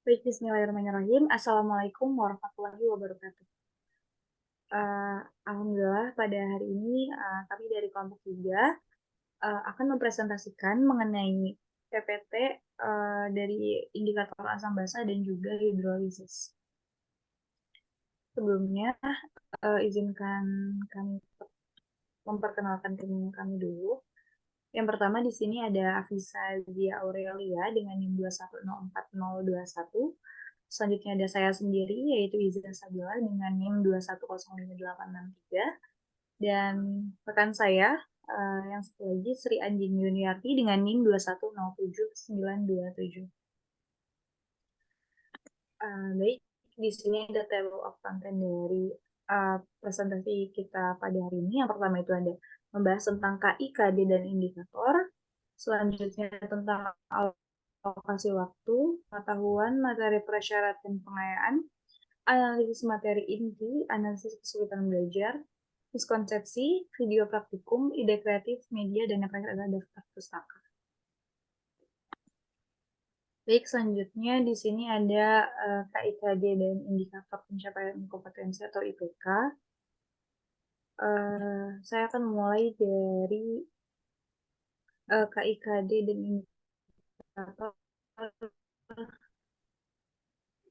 Baik, bismillahirrahmanirrahim. Assalamualaikum warahmatullahi wabarakatuh. Alhamdulillah pada hari ini kami dari kelompok 3 akan mempresentasikan mengenai PPT dari indikator asam basa dan juga hidrolisis. Sebelumnya, izinkan kami memperkenalkan tim kami dulu. Yang pertama di sini ada Afisa Zia Aurelia dengan NIM 2104021. Selanjutnya ada saya sendiri, yaitu Iza Sabila dengan NIM 2105863. Dan rekan saya, yang satu lagi, Sri Anjing Yuniarti dengan NIM 2107927. Baik, di sini ada table of content dari presentasi kita pada hari ini. Yang pertama itu ada membahas tentang KI, KD, dan indikator. Selanjutnya tentang alokasi waktu, pengetahuan, materi prasyarat dan pengayaan, analisis materi inti, analisis kesulitan belajar, miskonsepsi, video praktikum, ide kreatif, media, dan yang terakhir adalah daftar pustaka. Baik, selanjutnya di sini ada KIKD dan indikator pencapaian kompetensi atau IPK. Saya akan mulai dari KIKD dan indikator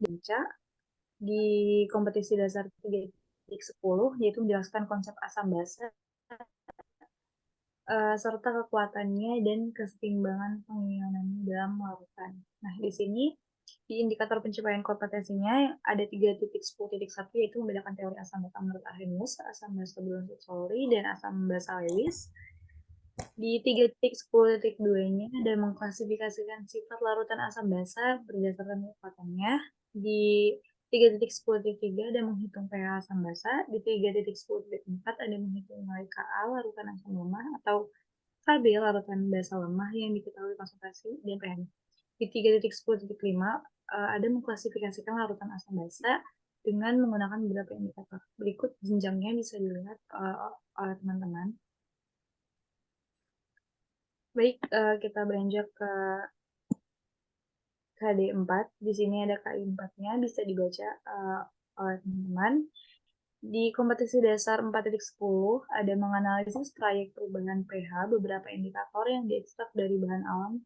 baca di kompetisi dasar 3.10, yaitu menjelaskan konsep asam basa serta kekuatannya dan keseimbangan pengionannya dalam lautan. Nah, di sini di indikator pencapaian kompetensinya ada 3.10.1, yaitu membedakan teori asam basa menurut Arrhenius, asam basa Bronsted-Lowry, dan asam basa Lewis. Di 3.10.2-nya ada mengklasifikasikan sifat larutan asam basa berdasarkan kekuatannya. Di 3.10.3 ada menghitung pH asam basa. Di 3.10.4 ada menghitung nilai Ka larutan asam lemah atau Kb larutan basa lemah yang diketahui konsentrasi dan pH-nya. Di 3.10.5 ada mengklasifikasikan larutan asam basa dengan menggunakan beberapa indikator. Berikut jenjangnya bisa dilihat oleh teman-teman. Baik, kita beranjak ke KD4. Di sini ada KI4-nya, bisa dibaca oleh teman-teman. Di kompetisi dasar 4.10 ada menganalisis trayek perubahan pH beberapa indikator yang diekstrak dari bahan alam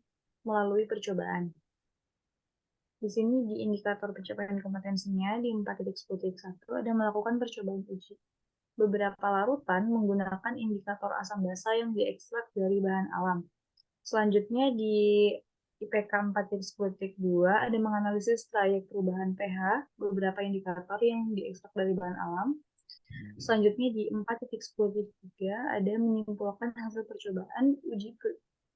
melalui percobaan. Di sini di indikator pencapaian kompetensinya di 4.10.1 ada melakukan percobaan uji. Beberapa larutan menggunakan indikator asam basa yang diekstrak dari bahan alam. Selanjutnya di IPK 4.10.2 ada menganalisis trayek perubahan pH beberapa indikator yang diekstrak dari bahan alam. Selanjutnya di 4.10.3 ada menyimpulkan hasil percobaan uji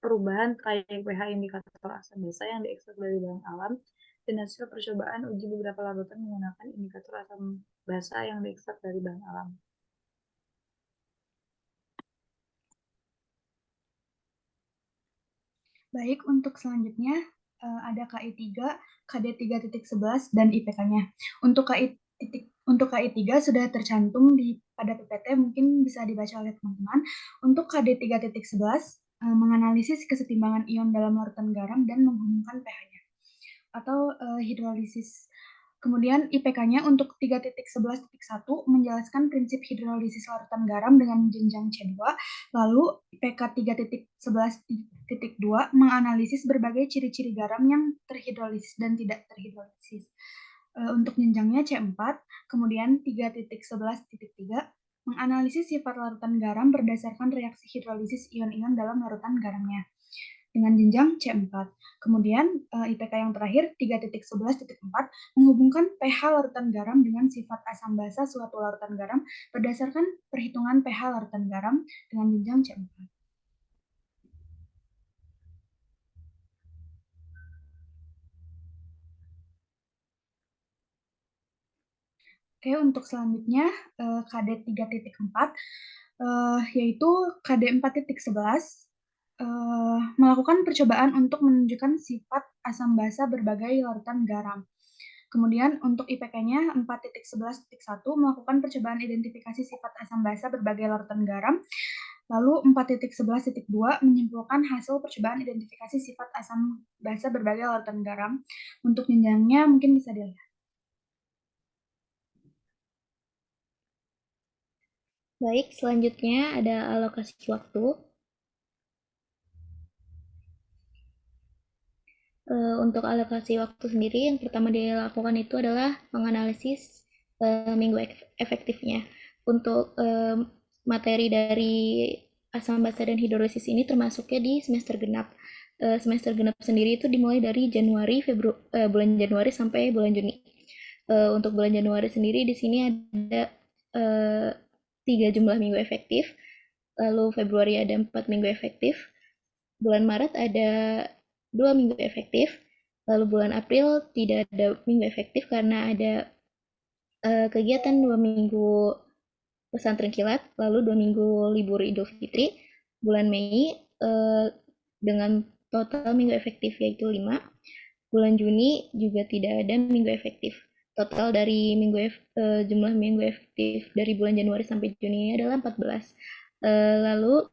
perubahan trayek pH indikator asam basa yang diekstrak dari bahan alam dan hasil percobaan uji beberapa larutan menggunakan indikator asam basa yang diekstrak dari bahan alam. Baik, untuk selanjutnya ada KI3, KD 3.11 dan IPK-nya. Untuk KI3 sudah tercantum pada PPT, mungkin bisa dibaca oleh teman-teman. Untuk KD 3.11 menganalisis kesetimbangan ion dalam larutan garam dan menghubungkan pH-nya atau hidrolisis. Kemudian IPK-nya untuk 3.11.1 menjelaskan prinsip hidrolisis larutan garam dengan jenjang C2. Lalu IPK 3.11.2 menganalisis berbagai ciri-ciri garam yang terhidrolisis dan tidak terhidrolisis. Untuk jenjangnya C4, kemudian 3.11.3 menganalisis sifat larutan garam berdasarkan reaksi hidrolisis ion-ion dalam larutan garamnya dengan jenjang C4. Kemudian IPK yang terakhir 3.11.4 menghubungkan pH larutan garam dengan sifat asam basa suatu larutan garam berdasarkan perhitungan pH larutan garam dengan jenjang C4. Oke, untuk selanjutnya KD 3.4 yaitu KD 4.11 melakukan percobaan untuk menunjukkan sifat asam basa berbagai larutan garam. Kemudian untuk IPK-nya 4.11.1 melakukan percobaan identifikasi sifat asam basa berbagai larutan garam Lalu 4.11.2 menyimpulkan hasil percobaan identifikasi sifat asam basa berbagai larutan garam. Untuk jenjangnya mungkin bisa dilihat. Baik, selanjutnya ada alokasi waktu. Untuk alokasi waktu sendiri, yang pertama dilakukan itu adalah menganalisis minggu efektifnya. Untuk materi dari asam basa dan hidrolisis ini termasuknya di semester genap. Semester genap sendiri itu dimulai dari bulan Januari sampai bulan Juni. Untuk bulan Januari sendiri di sini ada 3 jumlah minggu efektif, lalu Februari ada 4 minggu efektif, bulan Maret ada 2 minggu efektif, lalu bulan April tidak ada minggu efektif karena ada kegiatan 2 minggu pesantren kilat, lalu 2 minggu libur Idul Fitri. Bulan Mei dengan total minggu efektif yaitu 5. Bulan Juni juga tidak ada minggu efektif. Total dari jumlah minggu efektif dari bulan Januari sampai Juni adalah 14. Lalu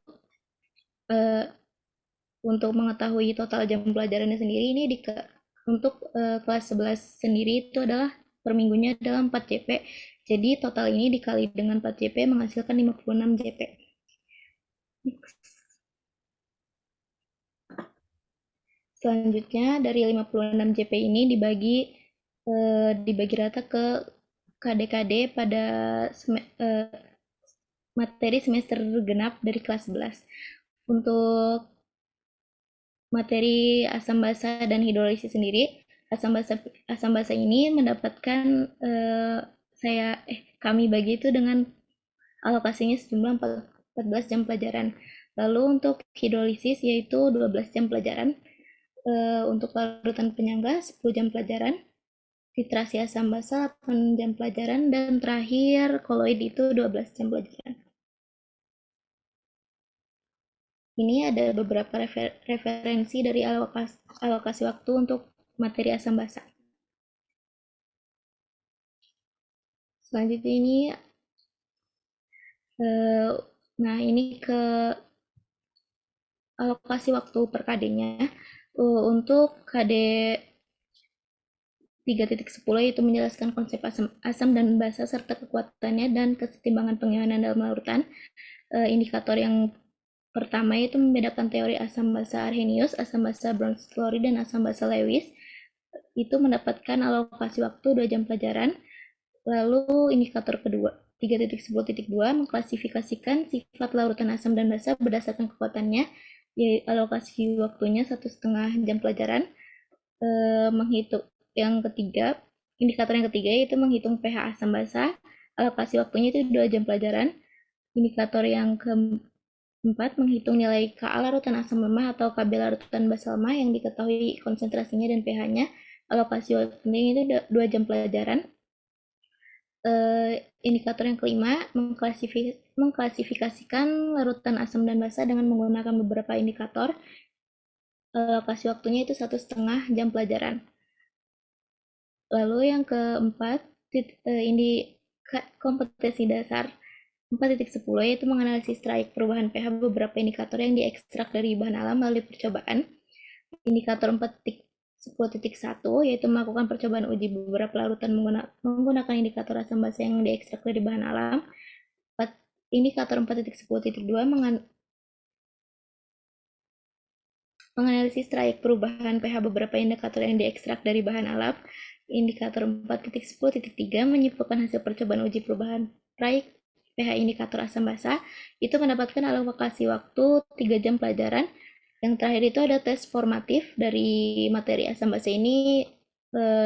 untuk mengetahui total jam pelajarannya sendiri ini untuk kelas 11 sendiri itu adalah per minggunya adalah 4 JP. Jadi total ini dikali dengan 4 JP menghasilkan 56 JP. Selanjutnya dari 56 JP ini dibagi rata ke KD-KD pada materi semester genap dari kelas 11. Untuk materi asam basa dan hidrolisis sendiri, asam basa ini mendapatkan kami bagi itu dengan alokasinya sejumlah 14 jam pelajaran. Lalu untuk hidrolisis yaitu 12 jam pelajaran. Untuk larutan penyangga 10 jam pelajaran, titrasi asam basa 8 jam pelajaran, dan terakhir koloid itu 12 jam pelajaran. Ini ada beberapa referensi dari alokasi waktu untuk materi asam basa. Selanjutnya ini ini ke alokasi waktu per KD-nya. Untuk KD 3.10 yaitu menjelaskan konsep asam dan basa serta kekuatannya dan kesetimbangan pengianan dalam larutan. Indikator yang pertama yaitu membedakan teori asam basa Arrhenius, asam basa Brown-Lowry, dan asam basa Lewis. Itu mendapatkan alokasi waktu 2 jam pelajaran. Lalu indikator kedua 3.10.2 mengklasifikasikan sifat larutan asam dan basa berdasarkan kekuatannya. Alokasi waktunya 1,5 jam pelajaran. Menghitung indikator yang ketiga yaitu menghitung pH asam basa. Alokasi waktunya itu 2 jam pelajaran. Indikator yang keempat menghitung nilai Ka larutan asam lemah atau Kb larutan basa lemah yang diketahui konsentrasinya dan pH-nya. Alokasi waktunya itu 2 jam pelajaran. Indikator yang kelima mengklasifikasikan larutan asam dan basa dengan menggunakan beberapa indikator. Alokasi waktunya itu 1,5 jam pelajaran. Lalu yang keempat, kompetensi dasar 4.10 yaitu menganalisis traik perubahan pH beberapa indikator yang diekstrak dari bahan alam melalui percobaan. Indikator 4.10.1 yaitu melakukan percobaan uji beberapa larutan menggunakan indikator asam basa yang diekstrak dari bahan alam. Indikator 4.10.2 menganalisis traik perubahan pH beberapa indikator yang diekstrak dari bahan alam. Indikator 4.10.3 menyimpulkan hasil percobaan uji perubahan traik pH indikator asam basa. Itu mendapatkan alokasi waktu 3 jam pelajaran. Yang terakhir itu ada tes formatif dari materi asam basa ini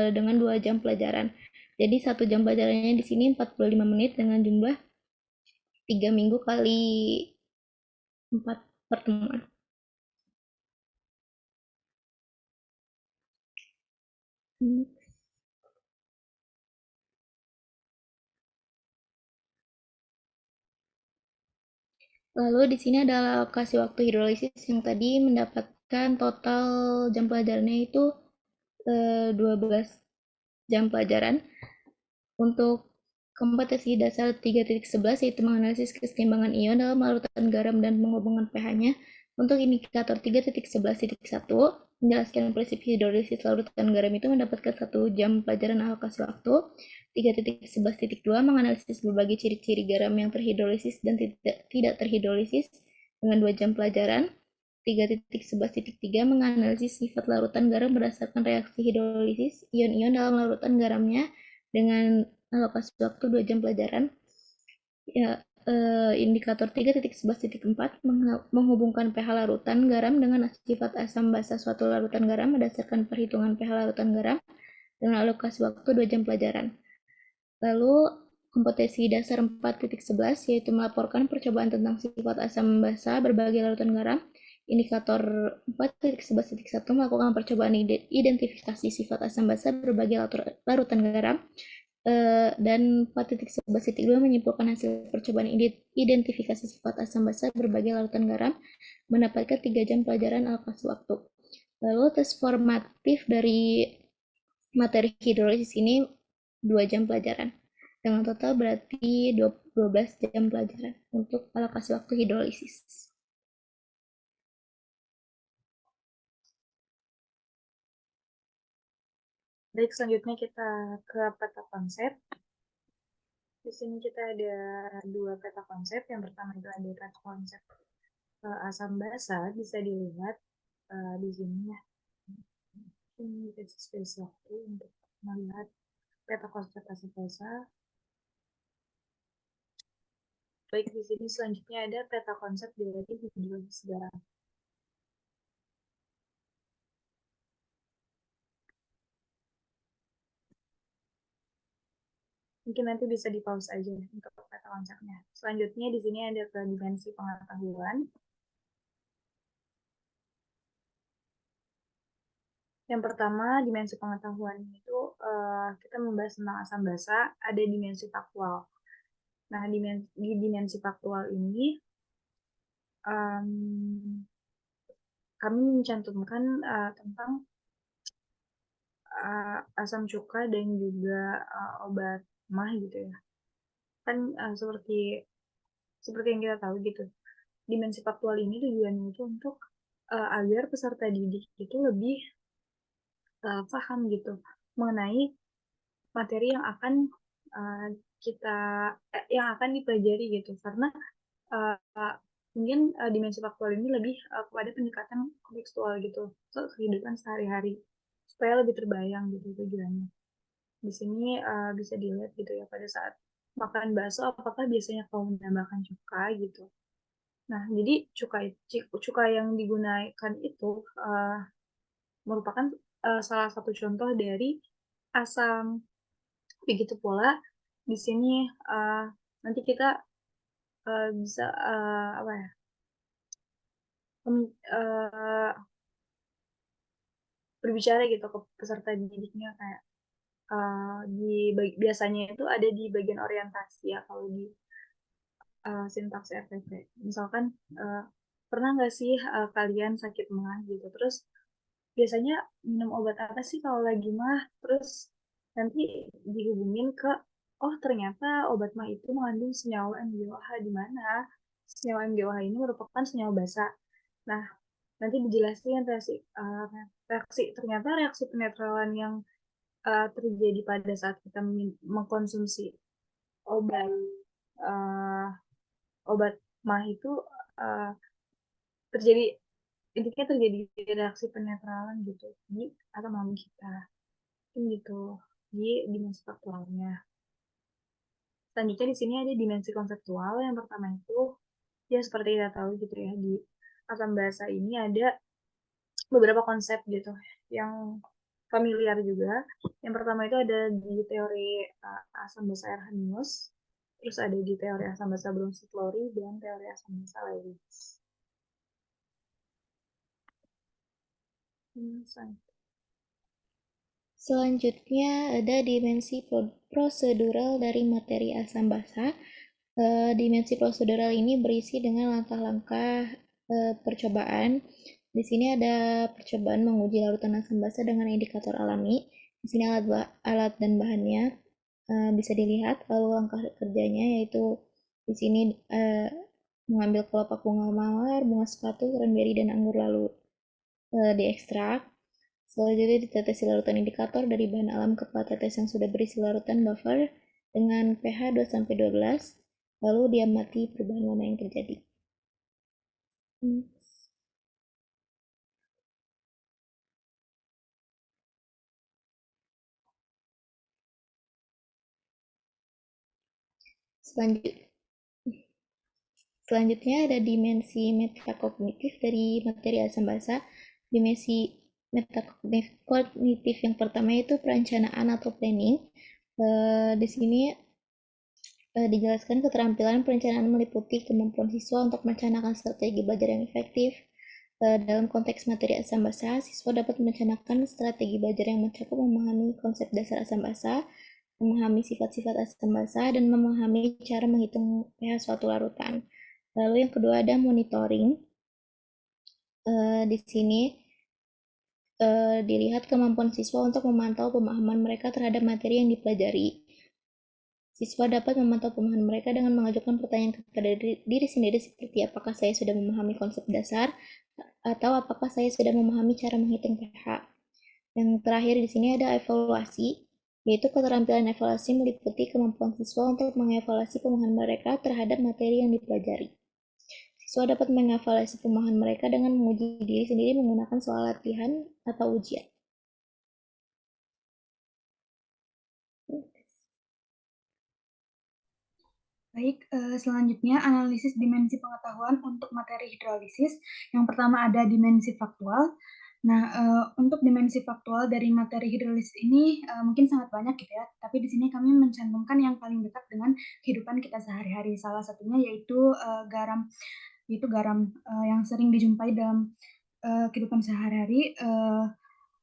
dengan 2 jam pelajaran. Jadi 1 jam pelajarannya di sini 45 menit dengan jumlah 3 minggu kali 4 pertemuan. Lalu di sini ada alokasi waktu hidrolisis yang tadi mendapatkan total jam pelajarannya itu 12 jam pelajaran. Untuk Kompetensi dasar 3.11 yaitu menganalisis keseimbangan ion dalam larutan garam dan penghubungan pH-nya. Untuk indikator 3.11.1, menjelaskan prinsip hidrolisis larutan garam itu mendapatkan 1 jam pelajaran alokasi waktu. 3.11.2, menganalisis berbagai ciri-ciri garam yang terhidrolisis dan tidak terhidrolisis dengan 2 jam pelajaran. 3.11.3, menganalisis sifat larutan garam berdasarkan reaksi hidrolisis ion-ion dalam larutan garamnya dengan alokasi waktu 2 jam pelajaran. Ya, indikator 3.11.4, menghubungkan pH larutan garam dengan sifat asam basa suatu larutan garam berdasarkan perhitungan pH larutan garam dengan alokasi waktu 2 jam pelajaran. Lalu kompetensi dasar 4.11 yaitu melaporkan percobaan tentang sifat asam basa berbagai larutan garam. Indikator 4.11.1, melakukan percobaan identifikasi sifat asam basa berbagai larutan garam. Dan 4.11.2, menyimpulkan hasil percobaan identifikasi sifat asam basa berbagai larutan garam, mendapatkan 3 jam pelajaran alokasi waktu. Lalu tes formatif dari materi hidrolisis ini 2 jam pelajaran. Dengan total berarti 12 jam pelajaran untuk alokasi waktu hidrolisis. Baik, selanjutnya kita ke peta konsep. Di sini kita ada 2 peta konsep. Yang pertama itu ada peta konsep asam basa, bisa dilihat di sini ya. Ini kasih space waktu untuk melihat peta konsep asam basa. Baik, di sini selanjutnya ada peta konsep dari hidrolisis garam. Mungkin nanti bisa di pause aja untuk peta konsepnya. Selanjutnya di sini ada ke dimensi pengetahuan. Yang pertama, dimensi pengetahuan itu kita membahas tentang asam basa, ada dimensi faktual. Nah, di dimensi faktual ini kami mencantumkan tentang asam cuka dan juga obat mah gitu ya. Kan seperti yang kita tahu gitu. Dimensi faktual ini tujuannya itu untuk agar peserta didik itu lebih paham gitu mengenai materi yang akan yang akan dipelajari gitu, karena mungkin dimensi faktual ini lebih kepada pendekatan kontekstual gitu ke kehidupan sehari-hari supaya lebih terbayang gitu tujuannya. Di sini bisa dilihat gitu ya, pada saat makan bakso apakah biasanya kamu menambahkan cuka gitu. Nah, jadi cuka yang digunakan itu merupakan salah satu contoh dari asam. Begitu pula di sini nanti kita bisa apa ya, berbicara gitu ke peserta didiknya kayak biasanya itu ada di bagian orientasi ya kalau di sintaks RTP. Misalkan pernah nggak sih kalian sakit mah gitu, terus biasanya minum obat apa sih kalau lagi mah, terus nanti dihubungin ke oh ternyata obat mah itu mengandung senyawa MgOH, di mana senyawa MgOH ini merupakan senyawa basa. Nah, nanti dijelasin ternyata reaksi penetralan yang terjadi pada saat kita mengkonsumsi obat uh, obat mah itu uh, terjadi intinya terjadi reaksi penetralan gitu di asam lambung kita gitu di dimensi faktualnya. Selanjutnya di sini ada dimensi konseptual. Yang pertama itu ya seperti kita tahu gitu ya, di asam basa ini ada beberapa konsep gitu yang familiar juga. Yang pertama itu ada di teori asam basa Arrhenius, terus ada di teori asam basa Bronsted-Lowry, dan teori asam basa Lewis. Selanjutnya ada dimensi prosedural dari materi asam basa. Dimensi prosedural ini berisi dengan langkah-langkah percobaan. Di sini ada percobaan menguji larutan asam basa dengan indikator alami. Di sini alat dan bahannya. bisa dilihat. Lalu langkah kerjanya yaitu di sini mengambil kelopak bunga mawar, bunga sepatu, cranberry, dan anggur lalu diekstrak. Selanjutnya ditetes larutan indikator dari bahan alam ke plat tetes yang sudah berisi larutan buffer dengan pH 2-12, lalu diamati perubahan warna yang terjadi. Selanjutnya ada dimensi metakognitif dari materi asam basa. Dimensi metakognitif yang pertama itu perencanaan atau planning. Di sini dijelaskan keterampilan perencanaan meliputi kemampuan siswa untuk merencanakan strategi belajar yang efektif. Dalam konteks materi asam basa, siswa dapat merencanakan strategi belajar yang mencakup memahami konsep dasar asam basa, memahami sifat-sifat asam basa, dan memahami cara menghitung pH suatu larutan. Lalu yang kedua ada monitoring. Di sini dilihat kemampuan siswa untuk memantau pemahaman mereka terhadap materi yang dipelajari. Siswa dapat memantau pemahaman mereka dengan mengajukan pertanyaan kepada diri sendiri seperti apakah saya sudah memahami konsep dasar atau apakah saya sudah memahami cara menghitung pH. Yang terakhir di sini ada evaluasi, yaitu keterampilan evaluasi meliputi kemampuan siswa untuk mengevaluasi pemahaman mereka terhadap materi yang dipelajari. Siswa dapat mengevaluasi pemahaman mereka dengan menguji diri sendiri menggunakan soal latihan atau ujian. Baik, selanjutnya analisis dimensi pengetahuan untuk materi hidrolisis. Yang pertama ada dimensi faktual. Nah, untuk dimensi faktual dari materi hidrolisis ini mungkin sangat banyak gitu ya, tapi di sini kami mencantumkan yang paling dekat dengan kehidupan kita sehari-hari. Salah satunya yaitu garam, yang sering dijumpai dalam kehidupan sehari-hari,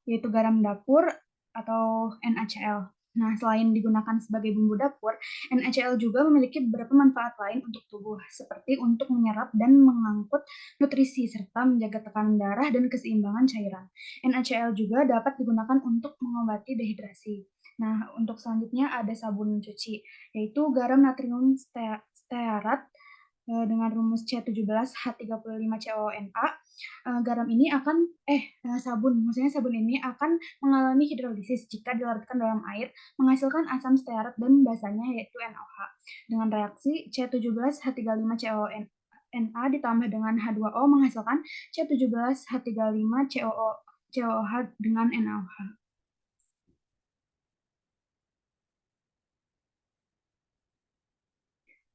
yaitu garam dapur atau NaCl. Nah, selain digunakan sebagai bumbu dapur, NaCl juga memiliki beberapa manfaat lain untuk tubuh, seperti untuk menyerap dan mengangkut nutrisi, serta menjaga tekanan darah dan keseimbangan cairan. NaCl juga dapat digunakan untuk mengobati dehidrasi. Nah, untuk selanjutnya ada sabun cuci, yaitu garam natrium stearat dengan rumus C17H35CONA. Garam ini akan sabun ini akan mengalami hidrolisis jika dilarutkan dalam air, menghasilkan asam stearat dan basanya yaitu NaOH. Dengan reaksi C17H35CONA ditambah dengan H2O menghasilkan C17H35COOH dengan NaOH.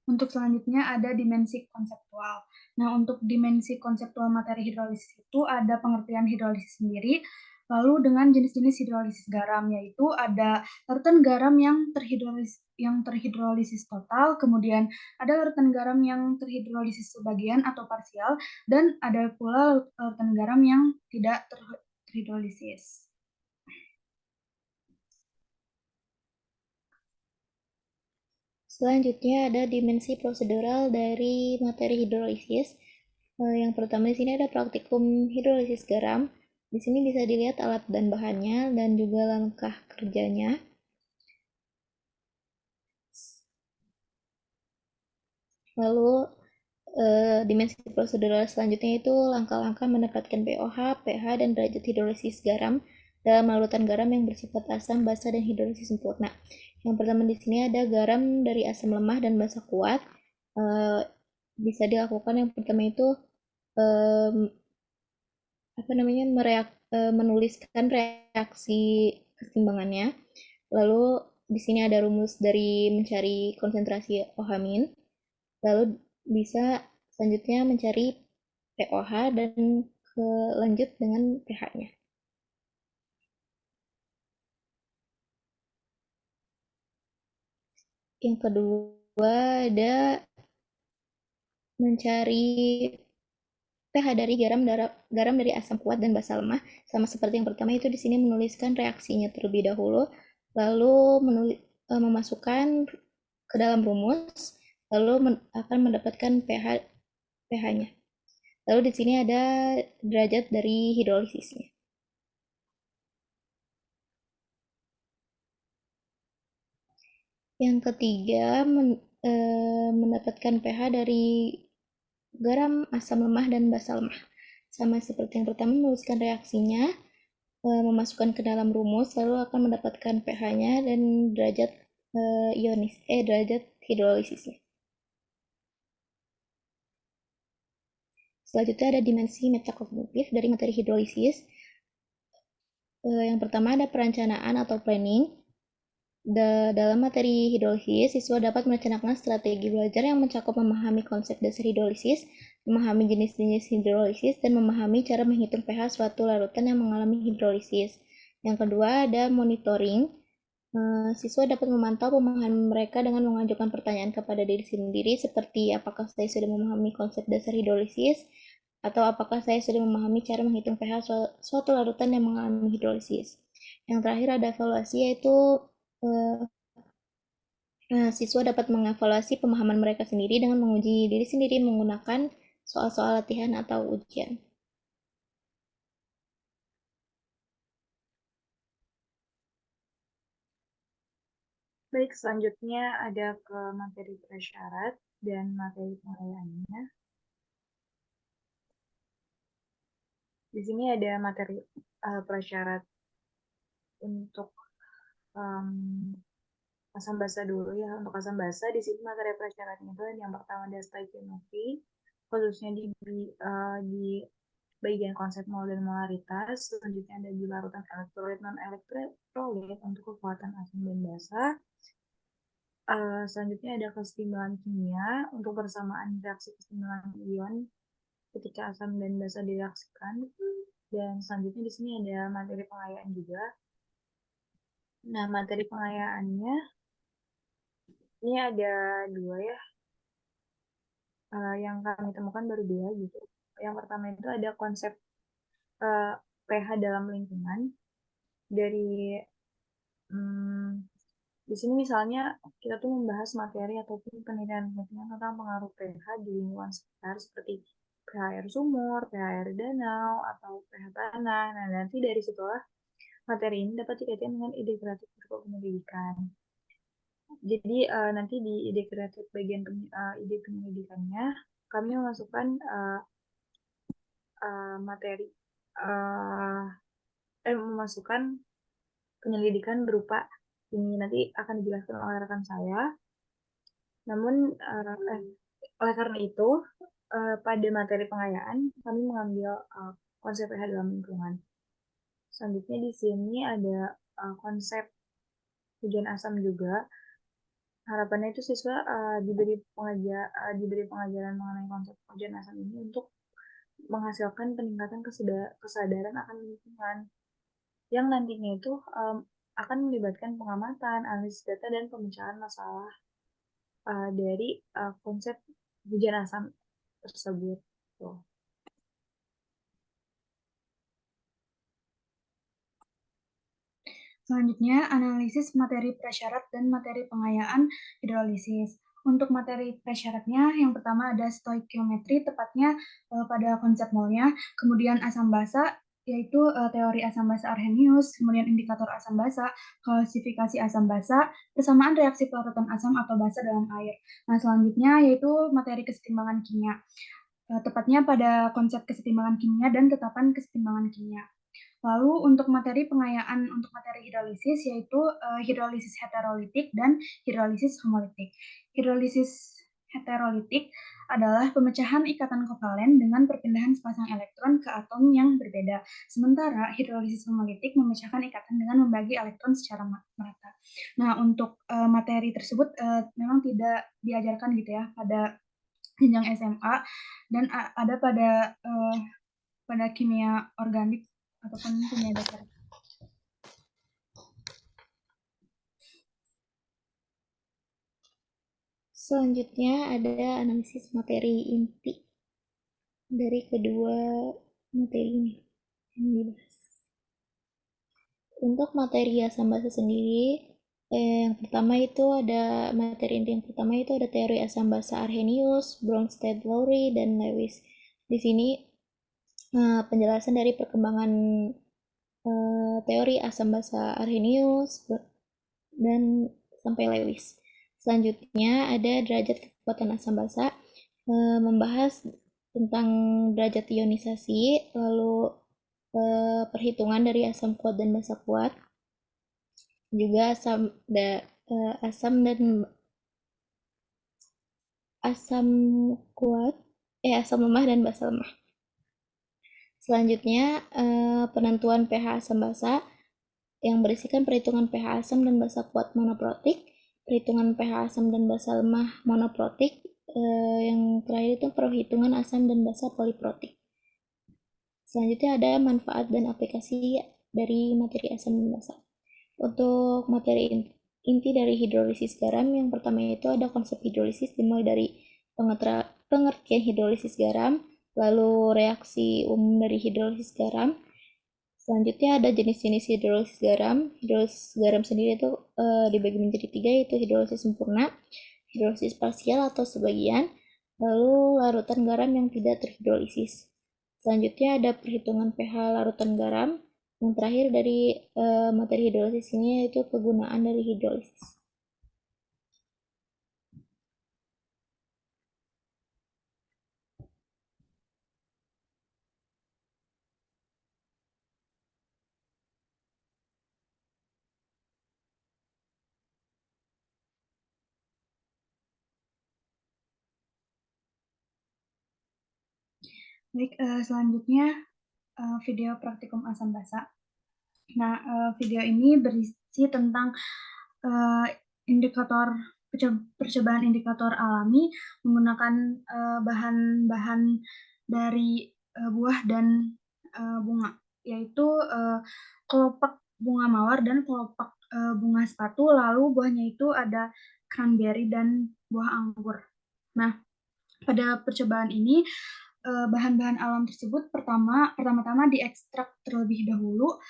Untuk selanjutnya ada dimensi konseptual. Nah, untuk dimensi konseptual materi hidrolisis itu ada pengertian hidrolisis sendiri, lalu dengan jenis-jenis hidrolisis garam, yaitu ada larutan garam yang terhidrolisis total, kemudian ada larutan garam yang terhidrolisis sebagian atau parsial, dan ada pula larutan garam yang tidak terhidrolisis. Selanjutnya ada dimensi prosedural dari materi hidrolisis. Yang pertama di sini ada praktikum hidrolisis garam. Di sini bisa dilihat alat dan bahannya dan juga langkah kerjanya. Lalu dimensi prosedural selanjutnya itu langkah-langkah mendapatkan pOH, pH, dan derajat hidrolisis garam dalam larutan garam yang bersifat asam, basa, dan hidrolisis sempurna. Yang pertama di sini ada garam dari asam lemah dan basa kuat. Bisa dilakukan yang pertama itu menuliskan reaksi keseimbangannya. Lalu di sini ada rumus dari mencari konsentrasi OH-. Lalu bisa selanjutnya mencari pOH dan lanjut dengan pH-nya. Yang kedua ada mencari pH dari garam dari asam kuat dan basa lemah. Sama seperti yang pertama itu di sini menuliskan reaksinya terlebih dahulu, lalu memasukkan ke dalam rumus, lalu akan mendapatkan pH-nya. Lalu di sini ada derajat dari hidrolisisnya. Yang ketiga, mendapatkan pH dari garam, asam lemah, dan basa lemah. Sama seperti yang pertama, menuliskan reaksinya, memasukkan ke dalam rumus, lalu akan mendapatkan pH-nya dan derajat derajat hidrolisisnya. Selanjutnya ada dimensi metakognitif dari materi hidrolisis. Yang pertama ada perencanaan atau planning. Dalam materi hidrolisis, siswa dapat merencanakan strategi belajar yang mencakup memahami konsep dasar hidrolisis, memahami jenis-jenis hidrolisis, dan memahami cara menghitung pH suatu larutan yang mengalami hidrolisis. Yang kedua ada monitoring. Siswa dapat memantau pemahaman mereka dengan mengajukan pertanyaan kepada diri sendiri seperti apakah saya sudah memahami konsep dasar hidrolisis atau apakah saya sudah memahami cara menghitung pH suatu larutan yang mengalami hidrolisis. Yang terakhir ada evaluasi, yaitu siswa dapat mengevaluasi pemahaman mereka sendiri dengan menguji diri sendiri menggunakan soal-soal latihan atau ujian. Baik, selanjutnya ada ke materi prasyarat dan materi pengayaannya. Di sini ada materi prasyarat untuk asam basa dulu ya. Untuk asam basa di sini materi prasyaratnya itu yang pertama ada stoikiometri, khususnya di bagian konsep mol dan molaritas. Selanjutnya ada di larutan elektrolit non elektrolit untuk kekuatan asam dan basa. Selanjutnya ada kesetimbangan kimia untuk persamaan reaksi kesetimbangan ion ketika asam dan basa direaksikan. Dan selanjutnya di sini ada materi pengayaan juga. Nah, materi pengayaannya ini ada dua ya, yang kami temukan baru dua gitu. Yang pertama itu ada konsep pH dalam lingkungan dari di sini misalnya kita tuh membahas materi ataupun penelitian tentang pengaruh pH di lingkungan sekitar seperti pH air sumur, pH air danau, atau pH tanah. Nah, nanti dari situlah materi ini dapat dikaitkan dengan ide kreatif pendidikan. Jadi nanti di ide kreatif bagian ide pendidikannya kami memasukkan materi memasukkan penyelidikan berupa ini nanti akan dijelaskan oleh rekan saya. Namun oleh karena itu pada materi pengayaan kami mengambil konsep pH dalam lingkungan. Selanjutnya di sini ada konsep hujan asam juga. Harapannya itu siswa diberi pengajaran mengenai konsep hujan asam ini untuk menghasilkan peningkatan kesadaran akan lingkungan yang nantinya itu akan melibatkan pengamatan, analisis data, dan pemecahan masalah dari konsep hujan asam tersebut. Tuh. Selanjutnya, analisis materi prasyarat dan materi pengayaan hidrolisis. Untuk materi prasyaratnya, yang pertama ada stoikiometri, tepatnya pada konsep molnya, kemudian asam basa, yaitu teori asam basa Arrhenius, kemudian indikator asam basa, klasifikasi asam basa, persamaan reaksi pelarutan asam atau basa dalam air. Nah, selanjutnya yaitu materi kesetimbangan kimia, tepatnya pada konsep kesetimbangan kimia dan tetapan kesetimbangan kimia. Lalu untuk materi pengayaan untuk materi hidrolisis yaitu hidrolisis heterolitik dan hidrolisis homolitik. Hidrolisis heterolitik adalah pemecahan ikatan kovalen dengan perpindahan sepasang elektron ke atom yang berbeda. Sementara hidrolisis homolitik memecahkan ikatan dengan membagi elektron secara merata. Nah, untuk materi tersebut memang tidak diajarkan gitu ya pada jenjang SMA dan ada pada kimia organik ataupun kimia dasar. Selanjutnya ada analisis materi inti dari kedua materi ini yang dibahas. Untuk materi asam basa sendiri, yang pertama itu ada materi inti yang pertama itu ada teori asam basa Arrhenius, Bronsted, Lowry, dan Lewis. Di sini penjelasan dari perkembangan teori asam basa Arrhenius dan sampai Lewis. Selanjutnya ada derajat kekuatan asam basa, membahas tentang derajat ionisasi, lalu perhitungan dari asam kuat dan basa kuat, juga asam dan asam kuat, asam lemah dan basa lemah. Selanjutnya penentuan pH asam basa yang berisikan perhitungan pH asam dan basa kuat monoprotik, perhitungan pH asam dan basa lemah monoprotik, yang terakhir itu perhitungan asam dan basa poliprotik. Selanjutnya ada manfaat dan aplikasi dari materi asam dan basa. Untuk materi inti dari hidrolisis garam, yang pertama itu ada konsep hidrolisis dimulai dari pengertian hidrolisis garam, lalu reaksi umum dari hidrolisis garam. Selanjutnya ada jenis-jenis hidrolisis garam. Hidrolisis garam sendiri itu dibagi menjadi 3, yaitu hidrolisis sempurna, hidrolisis parsial atau sebagian, lalu larutan garam yang tidak terhidrolisis. Selanjutnya ada perhitungan pH larutan garam. Yang terakhir dari materi hidrolisis ini yaitu kegunaan dari hidrolisis. Baik, selanjutnya video praktikum asam basa. Nah, video ini berisi tentang indikator percobaan indikator alami menggunakan bahan-bahan dari buah dan bunga, yaitu kelopak bunga mawar dan kelopak bunga sepatu, lalu buahnya itu ada cranberry dan buah anggur. Nah, pada percobaan ini bahan-bahan alam tersebut pertama-tama diekstrak terlebih dahulu.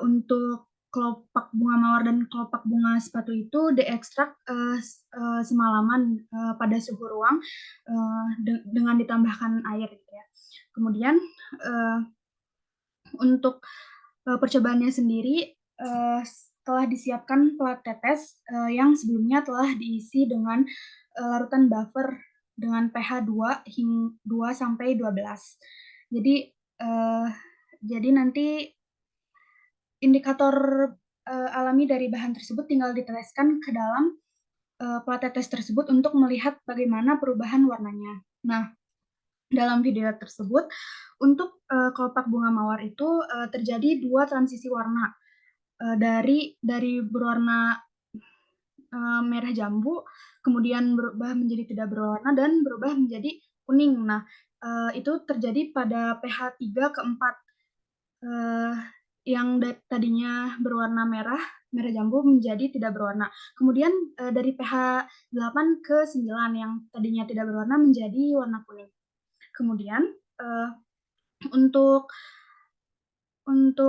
Untuk kelopak bunga mawar dan kelopak bunga sepatu itu diekstrak semalaman pada suhu ruang dengan ditambahkan air gitu ya. Kemudian untuk percobaannya sendiri telah disiapkan pelat tetes yang sebelumnya telah diisi dengan larutan buffer dengan pH 2 sampai 12. Jadi nanti indikator alami dari bahan tersebut tinggal diteteskan ke dalam pelat tetes tersebut untuk melihat bagaimana perubahan warnanya. Nah, dalam video tersebut untuk kelopak bunga mawar itu terjadi 2 transisi warna dari berwarna merah jambu, kemudian berubah menjadi tidak berwarna dan berubah menjadi kuning. Nah, itu terjadi pada pH 3 ke 4. Yang tadinya berwarna merah jambu menjadi tidak berwarna. Kemudian dari pH 8 ke 9 yang tadinya tidak berwarna menjadi warna kuning. Kemudian untuk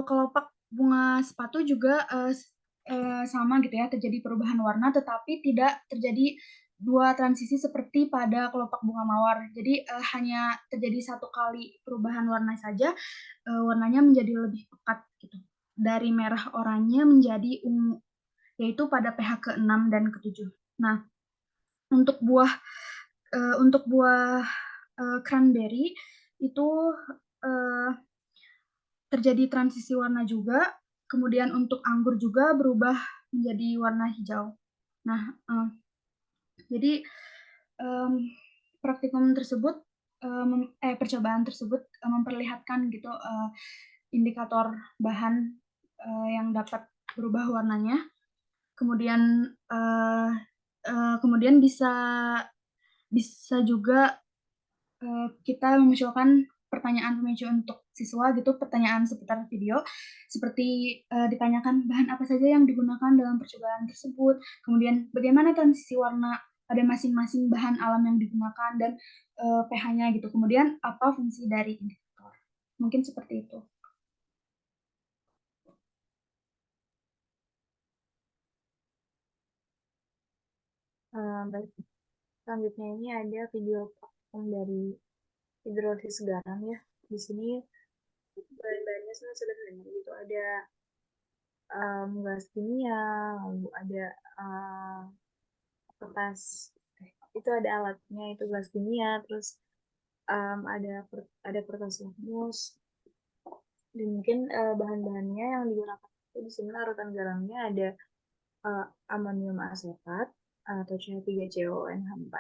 kelopak bunga sepatu juga sama gitu ya, terjadi perubahan warna tetapi tidak terjadi 2 transisi seperti pada kelopak bunga mawar. Jadi hanya terjadi 1 kali perubahan warna saja, warnanya menjadi lebih pekat gitu. Dari merah oranye menjadi ungu, yaitu pada pH ke-6 dan ke-7. Nah, untuk buah cranberry itu terjadi transisi warna juga. Kemudian untuk anggur juga berubah menjadi warna hijau. Nah, jadi praktikum tersebut percobaan tersebut memperlihatkan gitu indikator bahan yang dapat berubah warnanya. Kemudian bisa juga kita memunculkan pertanyaan pemicu untuk siswa gitu, pertanyaan seputar video seperti ditanyakan bahan apa saja yang digunakan dalam percobaan tersebut, kemudian bagaimana transisi warna pada masing-masing bahan alam yang digunakan dan pH-nya gitu, kemudian apa fungsi dari indikator. Mungkin seperti itu. Baik. Selanjutnya ini ada video praktikum dari hidrolisis garam ya. Di sini bahan-bahannya sangat sederhana gitu. Ada gas kimia, lalu ada kertas, itu ada alatnya, itu gelas kimia, terus ada kertas lakmus, dan mungkin bahan-bahannya yang digunakan itu di sini larutan garamnya ada amonium asetat atau CH3CONH4.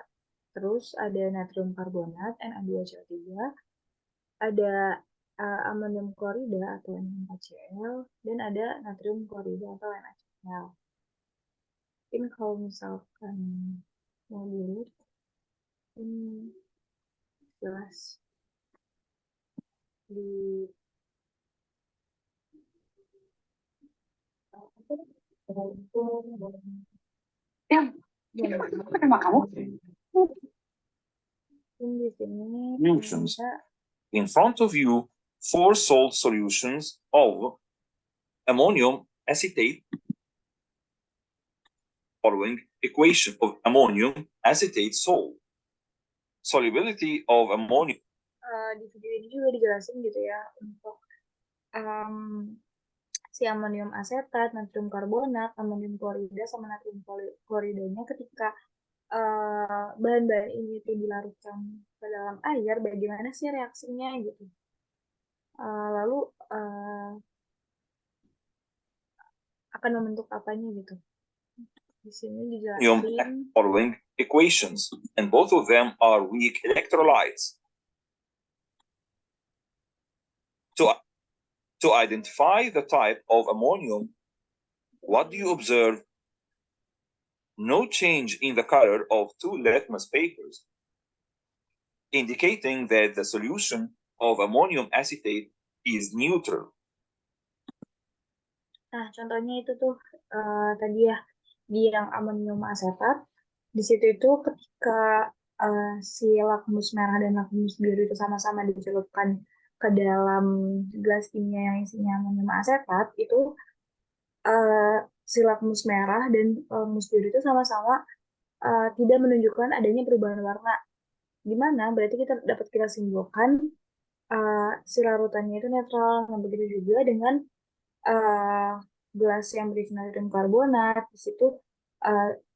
Terus ada natrium karbonat Na2CO3, ada amonium klorida atau NH4Cl, dan ada natrium klorida atau NaCl. Mungkin kalau misalkan mau dilihat, ini jelas di Terima kamu. di sini Solutions. kita In front of you, 4 salt solutions of ammonium acetate following equation of ammonium acetate salt. Solubility of ammonium. di video ini juga dijelasin gitu ya untuk si amonium asetat, natrium karbonat, amonium klorida, sama natrium kloridanya ketika bahan-bahan ini itu dilarutkan ke dalam air, bagaimana sih reaksinya gitu. Lalu akan membentuk apanya gitu. Di sini dijelasin Following equations, and both of them are weak electrolytes. To identify the type of ammonium, what do you observe? No change in the color of 2 litmus papers, indicating that the solution of ammonium acetate is neutral. Nah, contohnya itu tuh tadi ya, di yang amonium asetat, di situ itu ketika si lakmus merah dan lakmus biru itu sama-sama dicelupkan ke dalam gelas kimia yang isinya amonium asetat, itu si lakmus merah dan lakmus biru itu sama-sama tidak menunjukkan adanya perubahan warna. Gimana? Berarti kita simpulkan si larutannya itu netral. Nah, begitu juga dengan gelas yang berisi natrium karbonat, di situ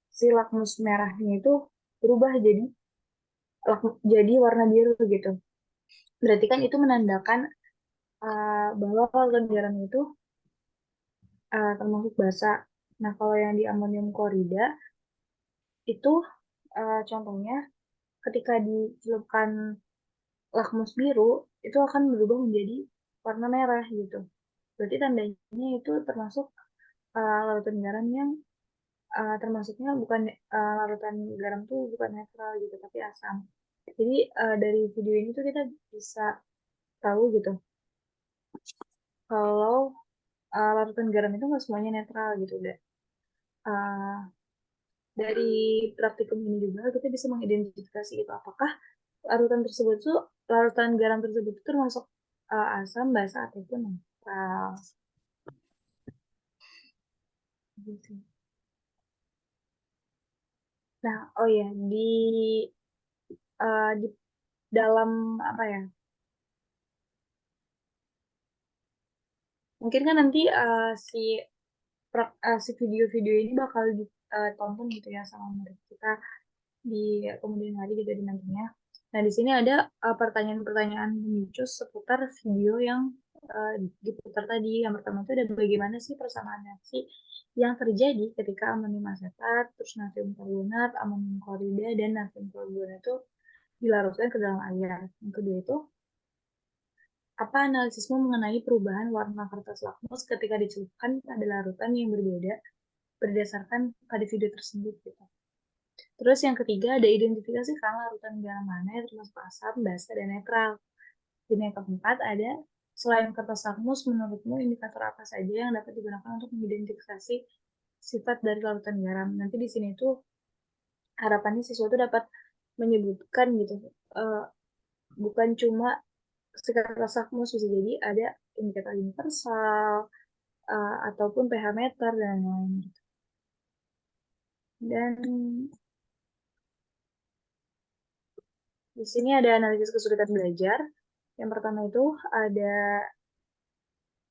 si lakmus merahnya itu berubah jadi warna biru gitu. Berarti kan itu menandakan bahwa larutan garam itu termasuk basa. Nah, kalau yang di amonium klorida itu contohnya ketika dicelupkan lakmus biru itu akan berubah menjadi warna merah gitu. Berarti tandanya itu termasuk larutan garam yang termasuknya bukan larutan garam tuh bukan netral gitu tapi asam. Jadi dari video ini tuh kita bisa tahu gitu kalau larutan garam itu nggak semuanya netral gitu deh. Dari praktikum ini juga kita bisa mengidentifikasi itu apakah larutan garam tersebut itu termasuk asam, basa ataupun netral. Gitu. Nah, oh ya, di dalam apa ya? Mungkin kan nanti si video-video ini bakal ditonton gitu ya sama murid kita di kemudian hari gitu di nantinya. Nah, di sini ada pertanyaan-pertanyaan lucu seputar video yang diputar tadi. Yang pertama itu ada bagaimana sih persamaan reaksi yang terjadi ketika amonium asetat, terus natrium karbonat, amonium klorida, dan natrium karbonat itu dilarutkan ke dalam air. Yang kedua itu, apa analisismu mengenai perubahan warna kertas lakmus ketika dicelupkan pada larutan yang berbeda berdasarkan pada video tersebut gitu. Terus yang ketiga ada identifikasi kan larutan garam mana yang termasuk asam, basa, dan netral. Dan yang keempat ada selain kertas lakmus, menurutmu indikator apa saja yang dapat digunakan untuk mengidentifikasi sifat dari larutan garam? Nanti di sini tuh harapannya siswa tuh dapat menyebutkan gitu, bukan cuma kertas lakmus, bisa jadi ada indikator universal ataupun pH meter dan lain-lain gitu. Dan di sini ada analisis kesulitan belajar. Yang pertama itu ada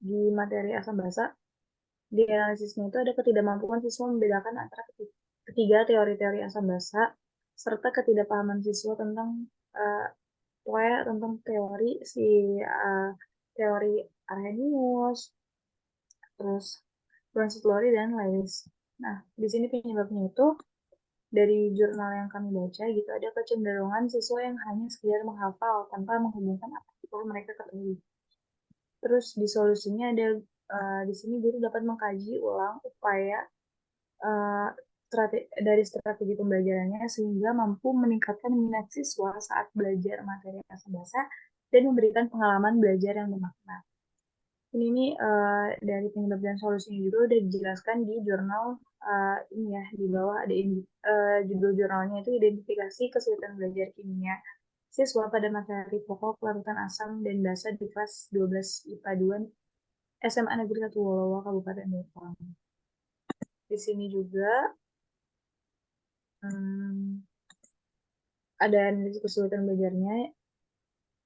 di materi asam basa. Di analisisnya itu ada ketidakmampuan siswa membedakan antara Ketiga, teori-teori asam basa, serta ketidakpahaman siswa tentang pokoknya tentang teori Arrhenius, terus Francis Lowry dan Lewis. Nah, di sini penyebabnya itu dari jurnal yang kami baca gitu, ada kecenderungan siswa yang hanya sekedar menghafal tanpa menghubungkan apa yang mereka ketahui. Terus di solusinya ada di sini guru dapat mengkaji ulang upaya dari strategi pembelajarannya sehingga mampu meningkatkan minat siswa saat belajar materi asam basa dan memberikan pengalaman belajar yang bermakna. Ini nih dari penyebab dan solusinya juga udah dijelaskan di jurnal ini ya, di bawah ada judul jurnalnya itu identifikasi kesulitan belajar kimia siswa pada materi pokok larutan asam dan basa di kelas 12 IPA 2 SMA Negeri 1 Wolowo Kabupaten Depok. Di sini juga ada analisis kesulitan belajarnya,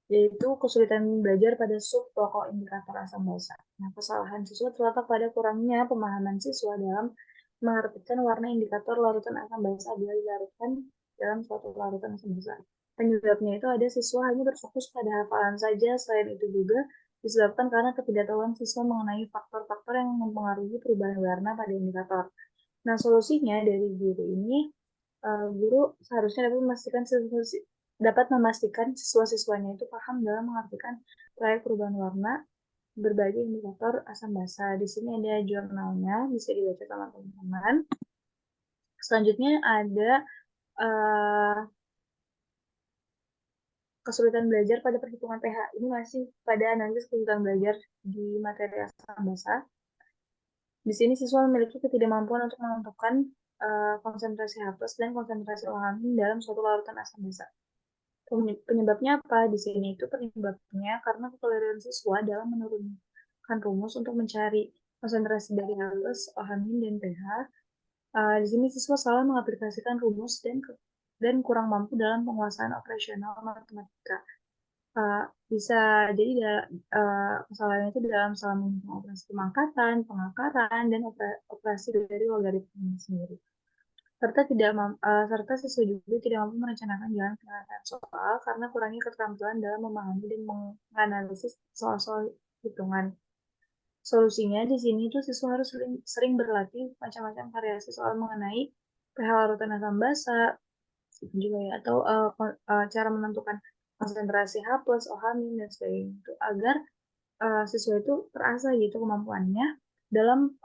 yaitu kesulitan belajar pada sub pokok indikator asam basa. Nah, kesalahan siswa terletak pada kurangnya pemahaman siswa dalam mengartikan warna indikator larutan asam basa bila dilarutkan dalam suatu larutan asam basa. Penyebabnya itu ada siswa hanya berfokus pada hafalan saja, selain itu juga disebabkan karena ketidaktahuan siswa mengenai faktor-faktor yang mempengaruhi perubahan warna pada indikator. Nah, solusinya dari guru ini, guru seharusnya dapat memastikan siswa-siswanya itu paham dalam mengartikan proyek perubahan warna berbagai indikator asam basa. Di sini ada jurnalnya, bisa dibaca sama teman-teman. Selanjutnya ada kesulitan belajar pada perhitungan pH. Ini masih pada analisis kesulitan belajar di materi asam basa. Di sini siswa memiliki ketidakmampuan untuk menentukan konsentrasi H+ dan konsentrasi OH- dalam suatu larutan asam basa. Penyebabnya apa? Di sini itu penyebabnya karena kekeliruan siswa dalam menurunkan rumus untuk mencari konsentrasi dari H+, OH- dan pH. Di sini siswa salah mengaplikasikan rumus dan kurang mampu dalam penguasaan operasional matematika. Bisa jadi kesalahan itu dalam salah menghitung operasi pemangkatan, pengakaran, dan operasi dari logaritma sendiri. Serta siswa juga tidak mampu merencanakan jalan penyelesaian soal karena kurangnya keterampilan dalam memahami dan menganalisis soal-soal hitungan. Solusinya di sini tuh siswa harus sering berlatih macam-macam variasi soal mengenai pH larutan asam basa juga ya, atau cara menentukan konsentrasi H+, OH- dan sebagainya itu agar siswa itu terasa gitu kemampuannya dalam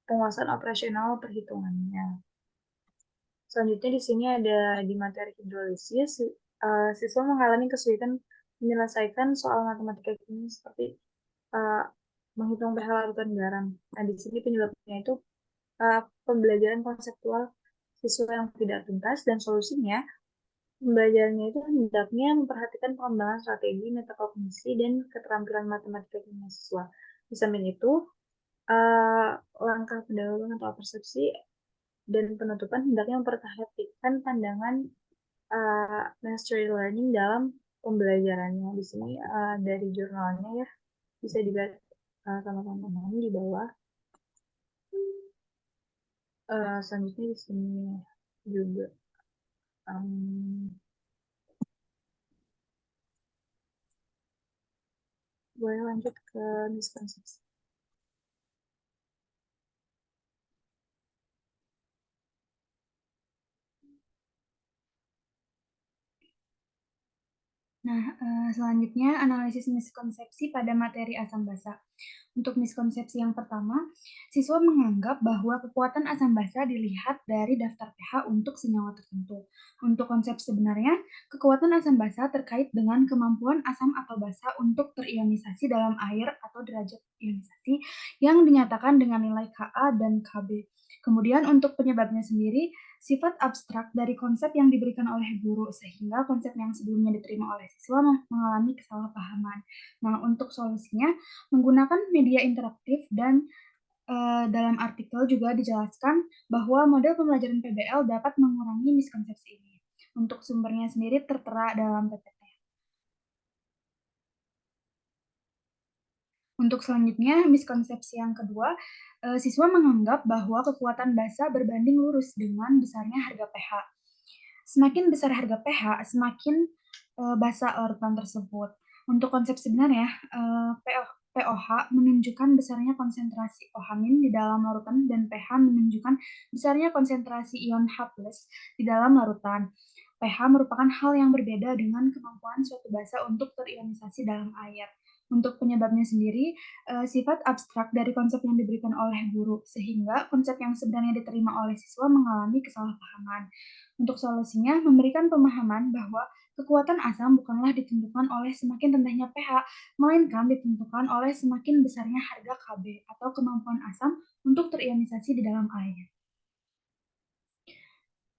penguasaan operasional perhitungannya. Selanjutnya di sini ada di materi hidrolisis, siswa mengalami kesulitan menyelesaikan soal matematika kimia seperti menghitung pH larutan garam. Nah, di sini penyebabnya itu pembelajaran konseptual siswa yang tidak tuntas dan solusinya pembelajarannya itu hendaknya memperhatikan pengembangan strategi, metakognisi, dan keterampilan matematika kimia siswa. Di samping itu, langkah pendahuluan atau persepsi dan penutupan hendaknya memperhatikan pandangan mastery learning dalam pembelajarannya. Di sini dari jurnalnya ya, bisa dilihat sama teman-teman di bawah. Selanjutnya di sini juga boleh lanjut ke miskonsepsi. Nah, selanjutnya analisis miskonsepsi pada materi asam basa. Untuk miskonsepsi yang pertama, siswa menganggap bahwa kekuatan asam basa dilihat dari daftar pH untuk senyawa tertentu. Untuk konsep sebenarnya, kekuatan asam basa terkait dengan kemampuan asam atau basa untuk terionisasi dalam air atau derajat ionisasi yang dinyatakan dengan nilai Ka dan Kb. Kemudian untuk penyebabnya sendiri, sifat abstrak dari konsep yang diberikan oleh guru, sehingga konsep yang sebelumnya diterima oleh siswa mengalami kesalahpahaman. Nah, untuk solusinya, menggunakan media interaktif dan dalam artikel juga dijelaskan bahwa model pembelajaran PBL dapat mengurangi miskonsepsi ini. Untuk sumbernya sendiri tertera dalam PPT. Untuk selanjutnya, miskonsepsi yang kedua, siswa menganggap bahwa kekuatan basa berbanding lurus dengan besarnya harga pH. Semakin besar harga pH, semakin basa larutan tersebut. Untuk konsep sebenarnya, pOH menunjukkan besarnya konsentrasi OH- di dalam larutan dan pH menunjukkan besarnya konsentrasi ion H+ di dalam larutan. pH merupakan hal yang berbeda dengan kemampuan suatu basa untuk terionisasi dalam air. Untuk penyebabnya sendiri, sifat abstrak dari konsep yang diberikan oleh guru, sehingga konsep yang sebenarnya diterima oleh siswa mengalami kesalahpahaman. Untuk solusinya, memberikan pemahaman bahwa kekuatan asam bukanlah ditentukan oleh semakin rendahnya pH, melainkan ditentukan oleh semakin besarnya harga Kb atau kemampuan asam untuk terionisasi di dalam air.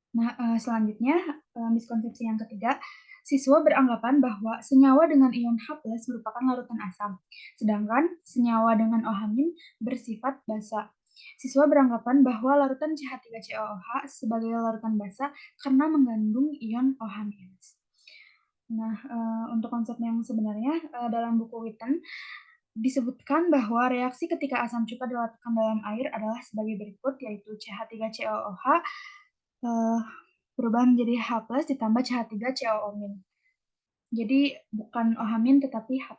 Nah, selanjutnya, miskonsepsi yang ketiga, siswa beranggapan bahwa senyawa dengan ion H+ merupakan larutan asam, sedangkan senyawa dengan OH- bersifat basa. Siswa beranggapan bahwa larutan CH3COOH sebagai larutan basa karena mengandung ion OH-. Nah, untuk konsep yang sebenarnya, dalam buku Witten disebutkan bahwa reaksi ketika asam cuka dilakukan dalam air adalah sebagai berikut, yaitu CH3COOH berubah menjadi H+ ditambah CH3COO-. Jadi bukan OH- tetapi H+.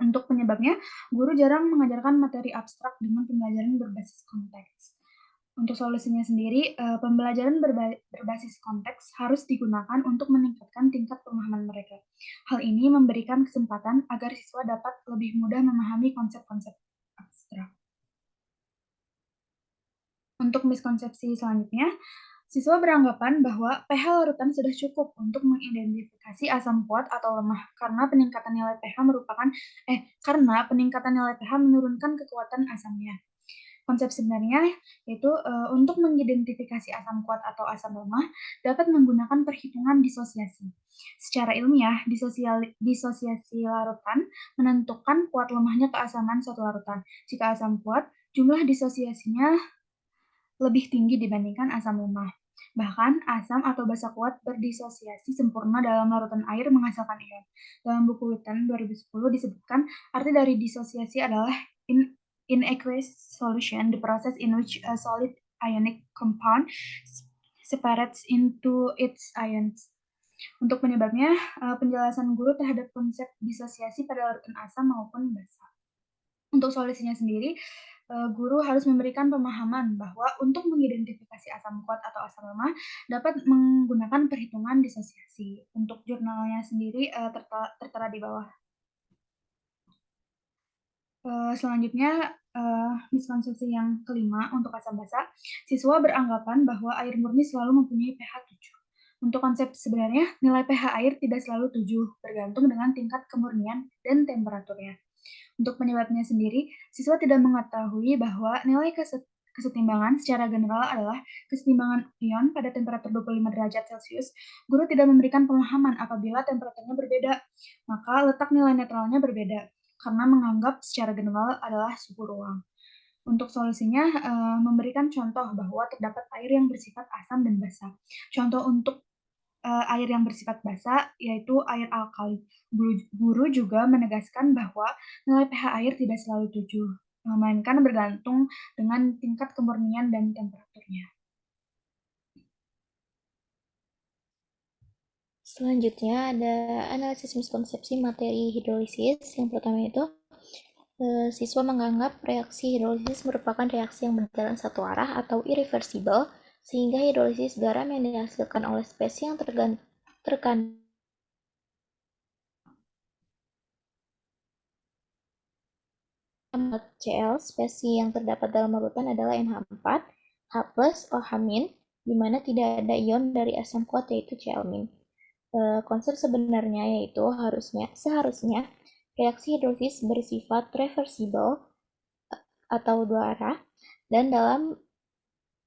Untuk penyebabnya, guru jarang mengajarkan materi abstrak dengan pembelajaran berbasis konteks. Untuk solusinya sendiri, pembelajaran berbasis konteks harus digunakan untuk meningkatkan tingkat pemahaman mereka. Hal ini memberikan kesempatan agar siswa dapat lebih mudah memahami konsep-konsep abstrak. Untuk miskonsepsi selanjutnya, siswa beranggapan bahwa pH larutan sudah cukup untuk mengidentifikasi asam kuat atau lemah karena peningkatan nilai pH menurunkan kekuatan asamnya. Konsep sebenarnya yaitu untuk mengidentifikasi asam kuat atau asam lemah dapat menggunakan perhitungan disosiasi. Secara ilmiah, disosiasi larutan menentukan kuat lemahnya keasaman suatu larutan. Jika asam kuat, jumlah disosiasinya lebih tinggi dibandingkan asam lemah. Bahkan, asam atau basa kuat berdisosiasi sempurna dalam larutan air menghasilkan ion. Dalam buku Witten 2010 disebutkan, arti dari disosiasi adalah in aqueous solution, the process in which a solid ionic compound separates into its ions. Untuk penyebabnya, penjelasan guru terhadap konsep disosiasi pada larutan asam maupun basa. Untuk solusinya sendiri, guru harus memberikan pemahaman bahwa untuk mengidentifikasi asam kuat atau asam lemah dapat menggunakan perhitungan disosiasi. Untuk jurnalnya sendiri tertera di bawah. Selanjutnya, miskonsepsi yang kelima untuk asam basa, siswa beranggapan bahwa air murni selalu mempunyai pH 7. Untuk konsep sebenarnya, nilai pH air tidak selalu 7, bergantung dengan tingkat kemurnian dan temperaturnya. Untuk penyebabnya sendiri, siswa tidak mengetahui bahwa nilai kesetimbangan secara general adalah kesetimbangan ion pada temperatur 25 derajat Celcius. Guru tidak memberikan pemahaman apabila temperaturnya berbeda, maka letak nilai netralnya berbeda, karena menganggap secara general adalah suhu ruang. Untuk solusinya, memberikan contoh bahwa terdapat air yang bersifat asam dan basa. Contoh untuk air yang bersifat basa, yaitu air alkali. Guru juga menegaskan bahwa nilai pH air tidak selalu 7, melainkan bergantung dengan tingkat kemurnian dan temperaturnya. Selanjutnya ada analisis miskonsepsi materi hidrolisis. Yang pertama itu, siswa menganggap reaksi hidrolisis merupakan reaksi yang berjalan satu arah atau irreversible, sehingga hidrolisis garam yang dihasilkan oleh spesies yang terkandung Cl spesies yang terdapat dalam larutan adalah NH4, H+, OH-, di mana tidak ada ion dari asam kuat yaitu Cl-. Konsep sebenarnya yaitu seharusnya reaksi hidrolisis bersifat reversible atau dua arah, dan dalam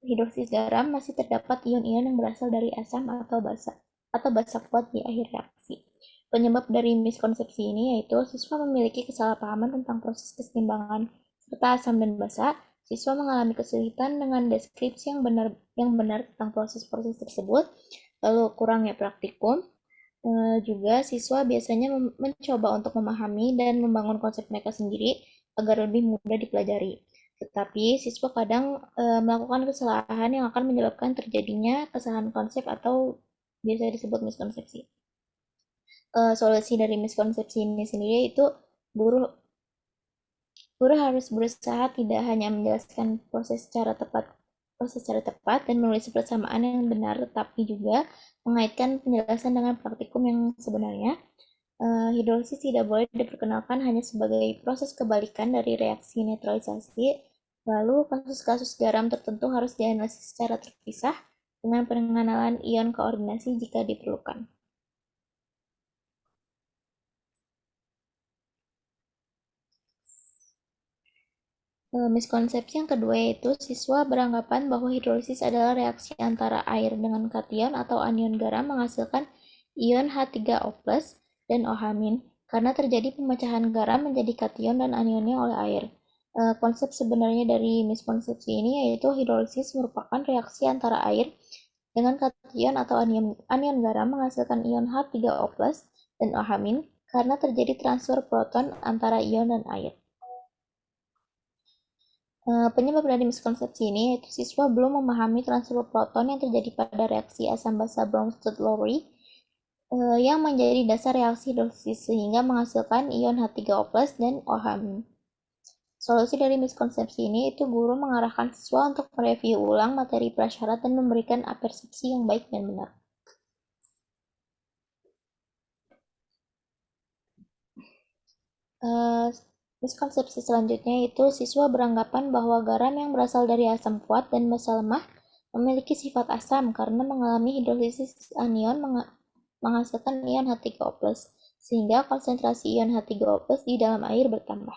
hidrolisis garam masih terdapat ion-ion yang berasal dari asam atau basa kuat di akhir reaksi. Penyebab dari miskonsepsi ini yaitu siswa memiliki kesalahpahaman tentang proses kesetimbangan serta asam dan basa. Siswa mengalami kesulitan dengan deskripsi yang benar tentang proses-proses tersebut, lalu kurangnya praktikum, Juga siswa biasanya mencoba untuk memahami dan membangun konsep mereka sendiri agar lebih mudah dipelajari. Tetapi siswa kadang melakukan kesalahan yang akan menyebabkan terjadinya kesalahan konsep atau biasa disebut miskonsepsi. Solusi dari miskonsepsi ini sendiri itu guru guru harus berusaha tidak hanya menjelaskan proses secara tepat dan menulis persamaan yang benar, tetapi juga mengaitkan penjelasan dengan praktikum yang sebenarnya. Hidrolisis tidak boleh diperkenalkan hanya sebagai proses kebalikan dari reaksi netralisasi. Lalu kasus-kasus garam tertentu harus dianalisis secara terpisah dengan pengenalan ion koordinasi jika diperlukan. Miskonsepsi yang kedua yaitu siswa beranggapan bahwa hidrolisis adalah reaksi antara air dengan kation atau anion garam menghasilkan ion H3O+ dan OH- karena terjadi pemecahan garam menjadi kation dan anionnya oleh air. Konsep sebenarnya dari miskonsepsi ini yaitu hidrolisis merupakan reaksi antara air dengan kation atau anion garam menghasilkan ion H3O+ dan OH- karena terjadi transfer proton antara ion dan air. Penyebab dari miskonsepsi ini yaitu siswa belum memahami transfer proton yang terjadi pada reaksi asam basa Bronsted-Lowry yang menjadi dasar reaksi hidrolisis sehingga menghasilkan ion H3O+ dan OH-. Solusi dari miskonsepsi ini itu guru mengarahkan siswa untuk mereview ulang materi prasyarat dan memberikan persepsi yang baik dan benar. Miskonsepsi selanjutnya itu siswa beranggapan bahwa garam yang berasal dari asam kuat dan basa lemah memiliki sifat asam karena mengalami hidrolisis anion menghasilkan ion H3O+, sehingga konsentrasi ion H3O+ di dalam air bertambah.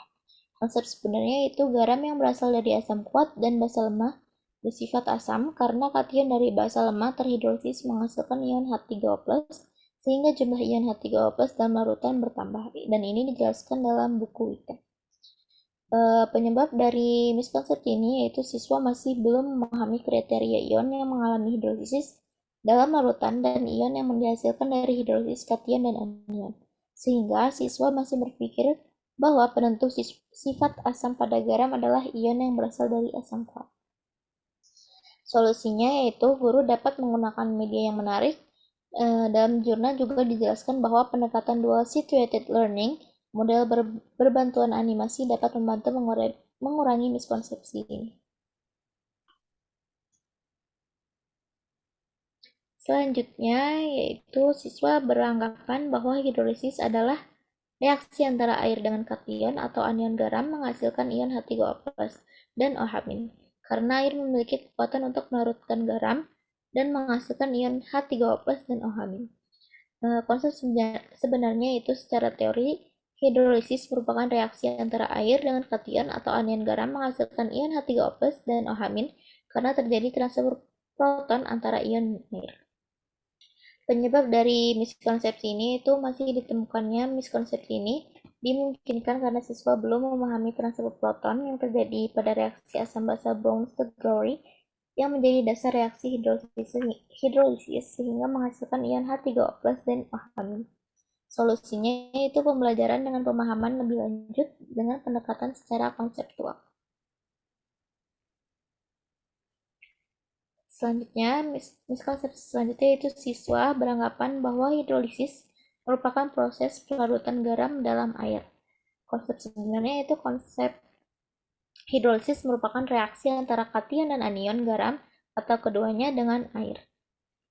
Konsep sebenarnya itu garam yang berasal dari asam kuat dan basa lemah bersifat asam karena kation dari basa lemah terhidrolisis menghasilkan ion H3O+, sehingga jumlah ion H3O+ dalam larutan bertambah, dan ini dijelaskan dalam buku Wika. Penyebab dari miskonsepsi ini yaitu siswa masih belum memahami kriteria ion yang mengalami hidrolisis dalam larutan dan ion yang dihasilkan dari hidrolisis kation dan anion, sehingga siswa masih berpikir bahwa penentu sifat asam pada garam adalah ion yang berasal dari asam kuat. Solusinya yaitu guru dapat menggunakan media yang menarik. Dalam jurnal juga dijelaskan bahwa pendekatan dual situated learning, model berbantuan animasi dapat membantu mengurangi miskonsepsi ini. Selanjutnya yaitu siswa beranggapan bahwa hidrolisis adalah reaksi antara air dengan kation atau anion garam menghasilkan ion H3O+ dan OH- karena air memiliki kekuatan untuk melarutkan garam dan menghasilkan ion H3O+ dan OH-. Konsep sebenarnya itu secara teori hidrolisis merupakan reaksi antara air dengan kation atau anion garam menghasilkan ion H3O+ dan OH- karena terjadi transfer proton antara ion air. Penyebab dari miskonsepsi ini itu masih ditemukannya miskonsepsi ini dimungkinkan karena siswa belum memahami transfer proton yang terjadi pada reaksi asam basa Bronsted-Lowry yang menjadi dasar reaksi hidrolisis sehingga menghasilkan ion H3O+ dan OH-. Solusinya itu pembelajaran dengan pemahaman lebih lanjut dengan pendekatan secara konseptual. Selanjutnya, miskonsepsi selanjutnya itu siswa beranggapan bahwa hidrolisis merupakan proses pelarutan garam dalam air. Konsep sebenarnya itu konsep hidrolisis merupakan reaksi antara kation dan anion garam atau keduanya dengan air.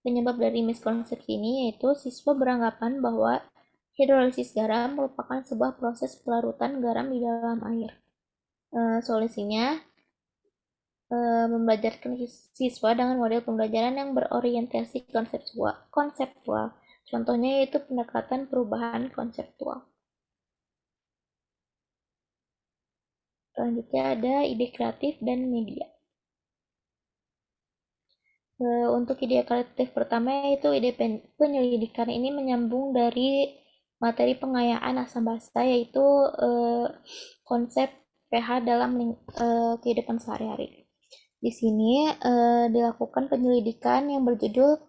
Penyebab dari miskonsepsi ini yaitu siswa beranggapan bahwa hidrolisis garam merupakan sebuah proses pelarutan garam di dalam air. Solusinya membelajarkan siswa dengan model pembelajaran yang berorientasi konseptual. Contohnya yaitu pendekatan perubahan konseptual. Selanjutnya ada ide kreatif dan media. Untuk ide kreatif pertama yaitu ide penyelidikan ini menyambung dari materi pengayaan asam basa yaitu konsep pH dalam kehidupan sehari-hari. Di sini dilakukan penyelidikan yang berjudul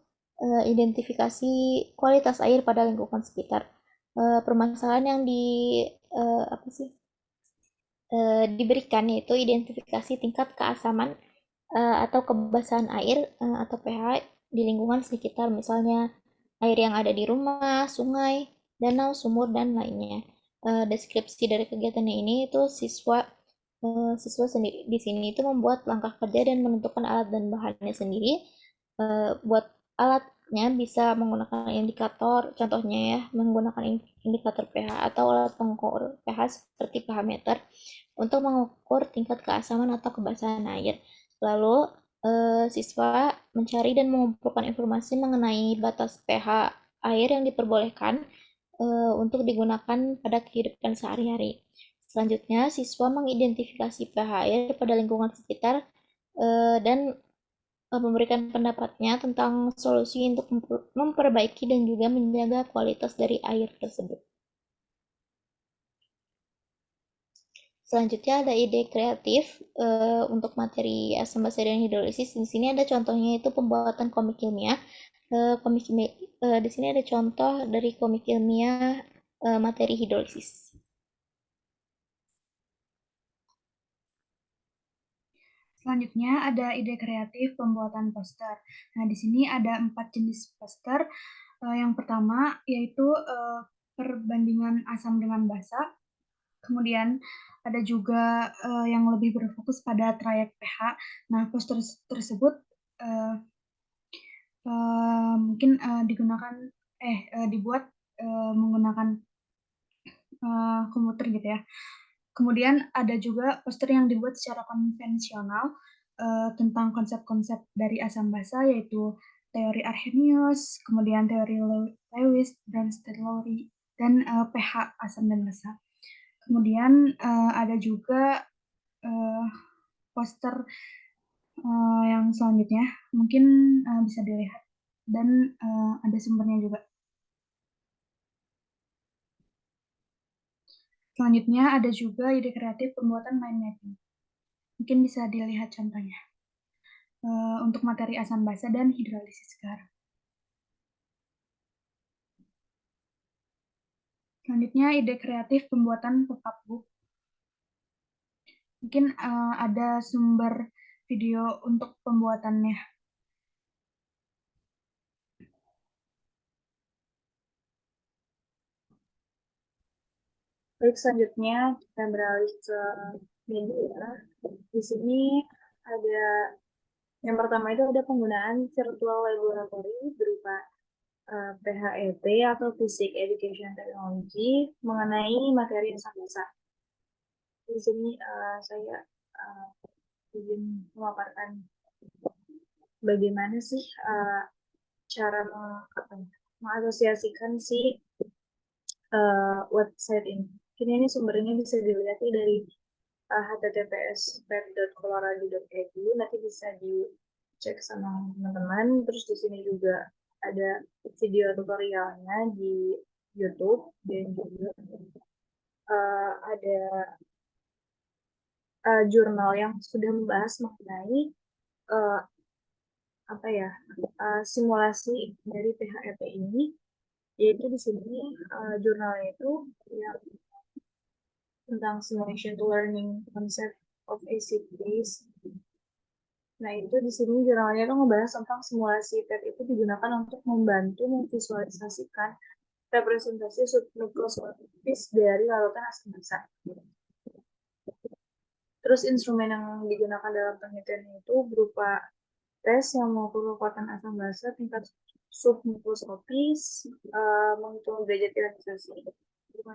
identifikasi kualitas air pada lingkungan sekitar. Permasalahan yang diberikan yaitu identifikasi tingkat keasaman atau kebasahan air atau pH di lingkungan sekitar, misalnya air yang ada di rumah, sungai, danau, sumur, dan lainnya. Deskripsi dari kegiatannya ini itu siswa sendiri di sini itu membuat langkah kerja dan menentukan alat dan bahannya sendiri. Buat alatnya bisa menggunakan indikator, contohnya ya, menggunakan indikator pH atau alat pengukur pH seperti pH meter untuk mengukur tingkat keasaman atau kebasahan air. Lalu siswa mencari dan mengumpulkan informasi mengenai batas pH air yang diperbolehkan untuk digunakan pada kehidupan sehari-hari. Selanjutnya, siswa mengidentifikasi pH air pada lingkungan sekitar dan memberikan pendapatnya tentang solusi untuk memperbaiki dan juga menjaga kualitas dari air tersebut. Selanjutnya ada ide kreatif untuk materi asam basa dan hidrolisis. Di sini ada contohnya itu pembuatan komik ilmiah. Di sini ada contoh dari komik ilmiah materi hidrolisis. Selanjutnya ada ide kreatif pembuatan poster. Nah, di sini ada 4 jenis poster. Yang pertama yaitu perbandingan asam dengan basa. Kemudian ada juga yang lebih berfokus pada trayek pH. Nah, poster tersebut mungkin dibuat menggunakan komputer gitu ya. Kemudian ada juga poster yang dibuat secara konvensional tentang konsep-konsep dari asam basa, yaitu teori Arrhenius, kemudian teori Lewis, Bronsted-Lowry, dan pH asam dan basa. Kemudian ada juga poster yang selanjutnya, mungkin bisa dilihat, dan ada sumbernya juga. Selanjutnya ada juga ide kreatif pembuatan mind mapping. Mungkin bisa dilihat contohnya untuk materi asam basa dan hidrolisis sekarang. Selanjutnya ide kreatif pembuatan pop-up book. Mungkin ada sumber video untuk pembuatannya. Baik, selanjutnya kita beralih ke media. Di sini ada yang pertama itu ada penggunaan virtual laboratory berupa PHET atau Physics Education Technology mengenai materi asam basa. Di sini saya ingin memaparkan bagaimana sih cara mengasosiasikan si website ini. Ini sumbernya bisa dilihat dari https://pep.colorado.edu, nanti bisa dicek sama teman-teman. Terus di sini juga ada video tutorialnya di YouTube dan juga ada jurnal yang sudah membahas mengenai simulasi dari PHET ini, yaitu di sini jurnalnya itu yang tentang simulation to learning concept of acid base. Nah, itu di sini jurnalnya itu ngebahas tentang simulasi PET itu digunakan untuk membantu memvisualisasikan representasi submikroskopis dari larutan asam basa. Terus instrumen yang digunakan dalam penelitian itu berupa tes yang mengukur kekuatan asam basa tingkat submikroskopis, menghitung derajat ionisasi, kita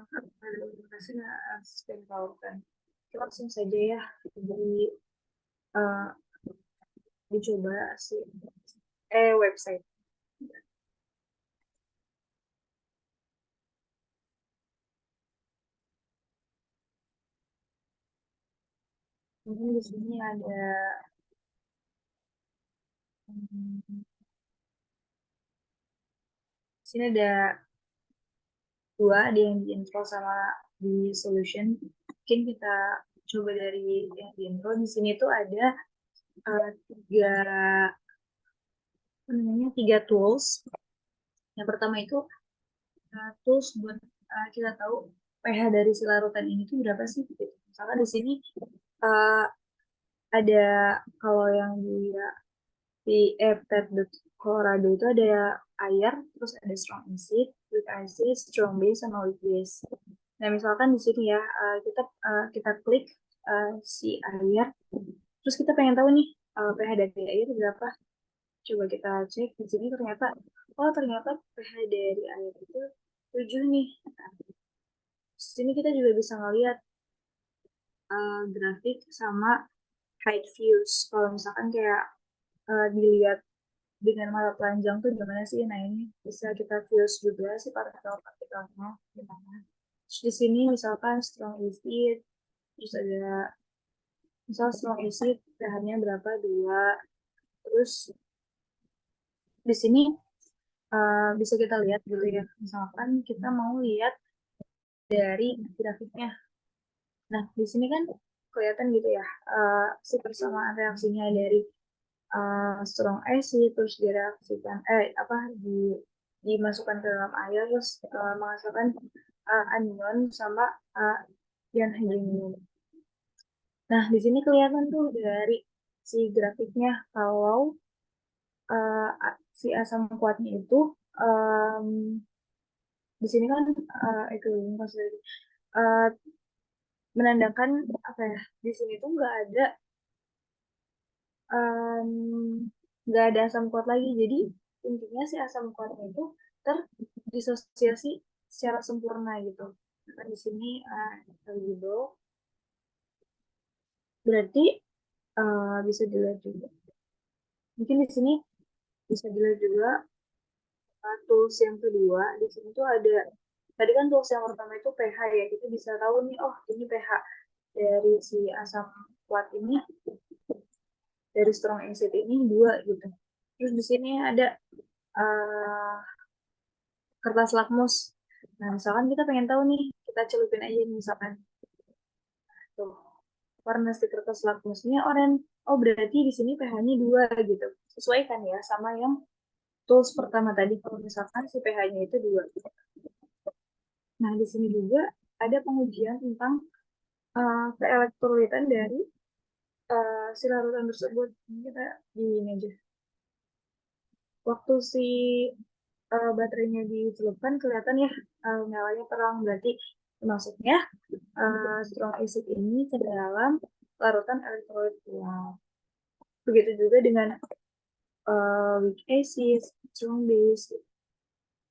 langsung saja ya, jadi dicoba sih website. Mungkin di sini ada sini ada dua, ada yang di intro sama di solution. Mungkin kita coba dari yang di intro. Di sini tuh ada tiga namanya 3 tools. Yang pertama itu tools buat kita tahu pH dari si larutan ini tuh berapa sih gitu. Misalkan di sini ada kalau yang di Colorado itu ada air, terus ada strong acid, weak acid, strong base, sama weak base. Nah, misalkan di sini ya kita klik si air, terus kita pengen tahu nih pH dari air berapa. Coba kita cek di sini ternyata pH dari air itu 7 nih. Nah, di sini kita juga bisa ngeliat grafik sama height views. Kalau misalkan kayak dilihat dengan mata telanjang tuh gimana sih? Nah, ini bisa kita views juga sih partikel-partikelnya gimana. Terus di sini misalkan strong acid, terus ada misal strong acid pH-nya berapa 2. Terus di sini bisa kita lihat gitu ya. Misalkan kita mau lihat dari grafiknya. Nah, di sini kan kelihatan gitu ya si persamaan reaksinya dari strong acid terus direaksikan dimasukkan ke dalam air terus menghasilkan anion sama ion hydronium. Nah, di sini kelihatan tuh dari si grafiknya kalau si asam kuatnya itu di sini kan equilibrium constantly menandakan apa ya? Di sini tuh nggak ada asam kuat lagi. Jadi intinya si asam kuatnya itu terdisosiasi secara sempurna gitu. Nah, di sini eligible berarti bisa dilihat juga. Mungkin di sini bisa dilihat juga tools yang kedua. Di sini tuh ada tadi kan tools yang pertama itu pH ya. Kita bisa tahu nih, oh ini pH dari si asam kuat ini dari strong acid ini 2 gitu. Terus di sini ada kertas lakmus. Nah, misalkan kita pengen tahu nih, kita celupin aja nih misalkan. Tuh, warna si kertas lakmusnya oranye. Oh, berarti di sini pH-nya 2 gitu. Sesuaikan ya sama yang tools pertama tadi. Kalau misalkan si pH-nya itu 2. Nah, di sini juga ada pengujian tentang keelektrolitan dari si larutan tersebut. Ini kita di ini aja. Waktu si baterainya dicelupkan kelihatan ya nyalanya terang, berarti maksudnya strong acid ini ke dalam larutan elektrolit kuat. Begitu juga dengan weak acid, strong base,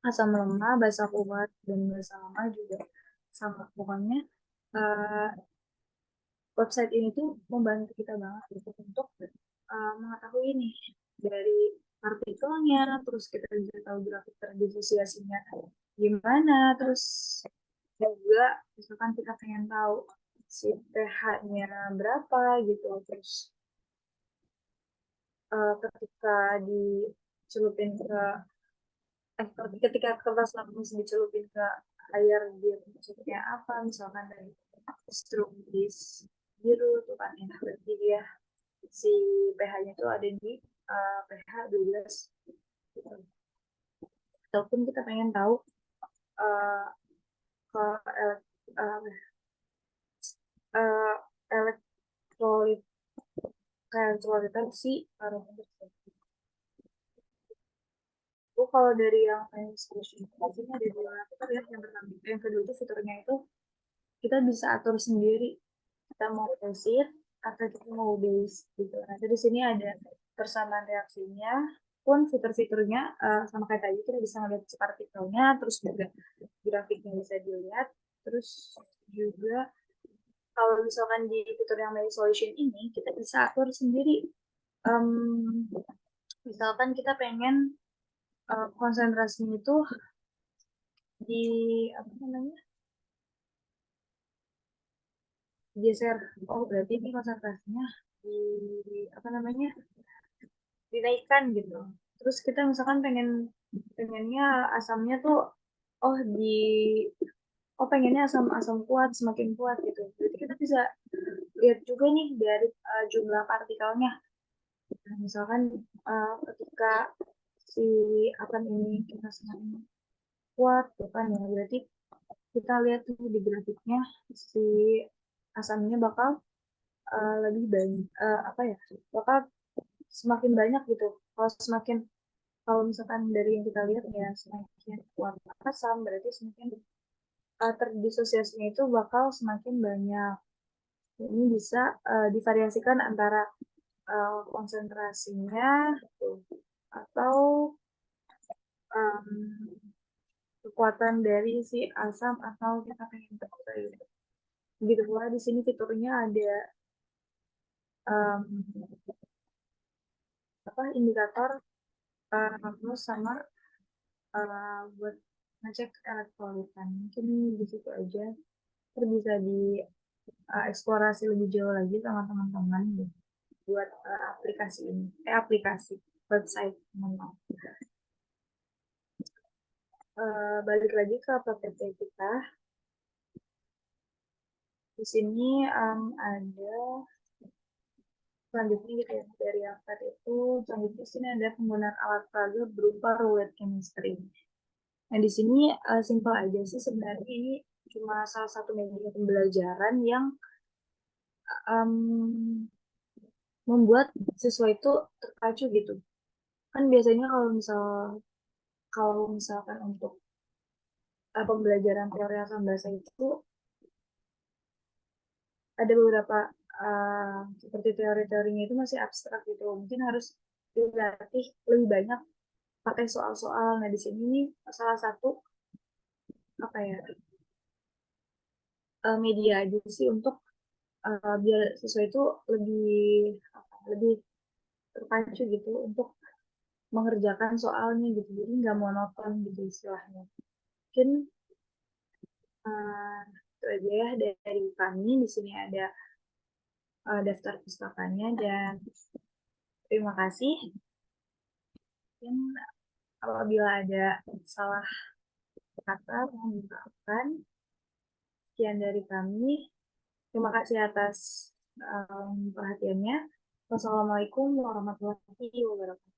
asam lemah, basa kuat, dan basa lemah juga sama. Pokoknya website ini tuh membantu kita banget gitu untuk mengetahui nih dari partikelnya, terus kita bisa tahu grafik terdisosiasinya gimana, terus juga misalkan kita pengen tahu si pH-nya berapa gitu, terus ketika dicelupin ketika kertas lakmus dicelupin ke air dia bentuknya apa, misalkan dari struk biru tuh kan ya, berarti dia si pH-nya itu ada di pH 12 gitu. Ataupun kita pengen tahu uh, elektrolit elektrolitan si parutan tersebut. Kalau dari yang solution ini ada 2 fitur ya. Yang pertama, yang kedua itu fiturnya itu kita bisa atur sendiri kita mau acid atau kita mau base gitu. Nanti di sini ada persamaan reaksinya pun fitur-fiturnya sama kayak tadi kita bisa ngeliat partikelnya, terus juga grafiknya bisa dilihat, terus juga kalau misalkan di fitur yang Many Solution ini kita bisa atur sendiri. Misalkan kita pengen konsentrasinya itu di apa namanya geser. Oh, berarti ini konsentrasinya di apa namanya dinaikkan gitu. Terus kita misalkan pengennya asamnya tuh oh pengennya asam kuat semakin kuat gitu. Jadi kita bisa lihat juga nih dari jumlah partikelnya. Nah, misalkan ketika si akan ini kita semakin kuat, kan ya. Berarti kita lihat tuh di grafiknya si asamnya bakal lebih banyak bakal semakin banyak gitu. Kalau misalkan dari yang kita lihat ya semakin kuat asam berarti semakin terdisosiasinya itu bakal semakin banyak. Ini bisa divariasikan antara konsentrasinya atau kekuatan dari si asam atau kita pengen tahu gitu. Begitu pula di sini fiturnya ada indikator plus sama buat ngecek elektrolitan. Mungkin di situ aja. Terus bisa di eksplorasi lebih jauh lagi sama teman-teman gitu, buat aplikasi ini. Aplikasi website teman-teman. Balik lagi ke PPT kita. Di sini ada selanjutnya gitu ya, dari yang tadi itu selanjutnya sini ada penggunaan alat peraga berupa roulette chemistry. Nah di sini simpel aja sih sebenarnya, ini cuma salah satu media pembelajaran yang membuat siswa itu terpacu gitu. Kan biasanya kalau misalkan untuk pembelajaran teori asam basa itu ada beberapa seperti teori-teorinya itu masih abstrak gitu. Mungkin harus dilatih lebih banyak pakai soal-soal. Nah di sini nih salah satu media aja sih untuk biar siswa itu lebih terpacu gitu untuk mengerjakan soalnya gitu. Jadi nggak monoton gitu istilahnya. Mungkin itu aja ya dari kami. Di sini ada daftar pustakanya dan terima kasih. Mungkin apabila ada salah kata mohon dimaafkan. Sekian dari kami. Terima kasih atas perhatiannya. Wassalamualaikum warahmatullahi wabarakatuh.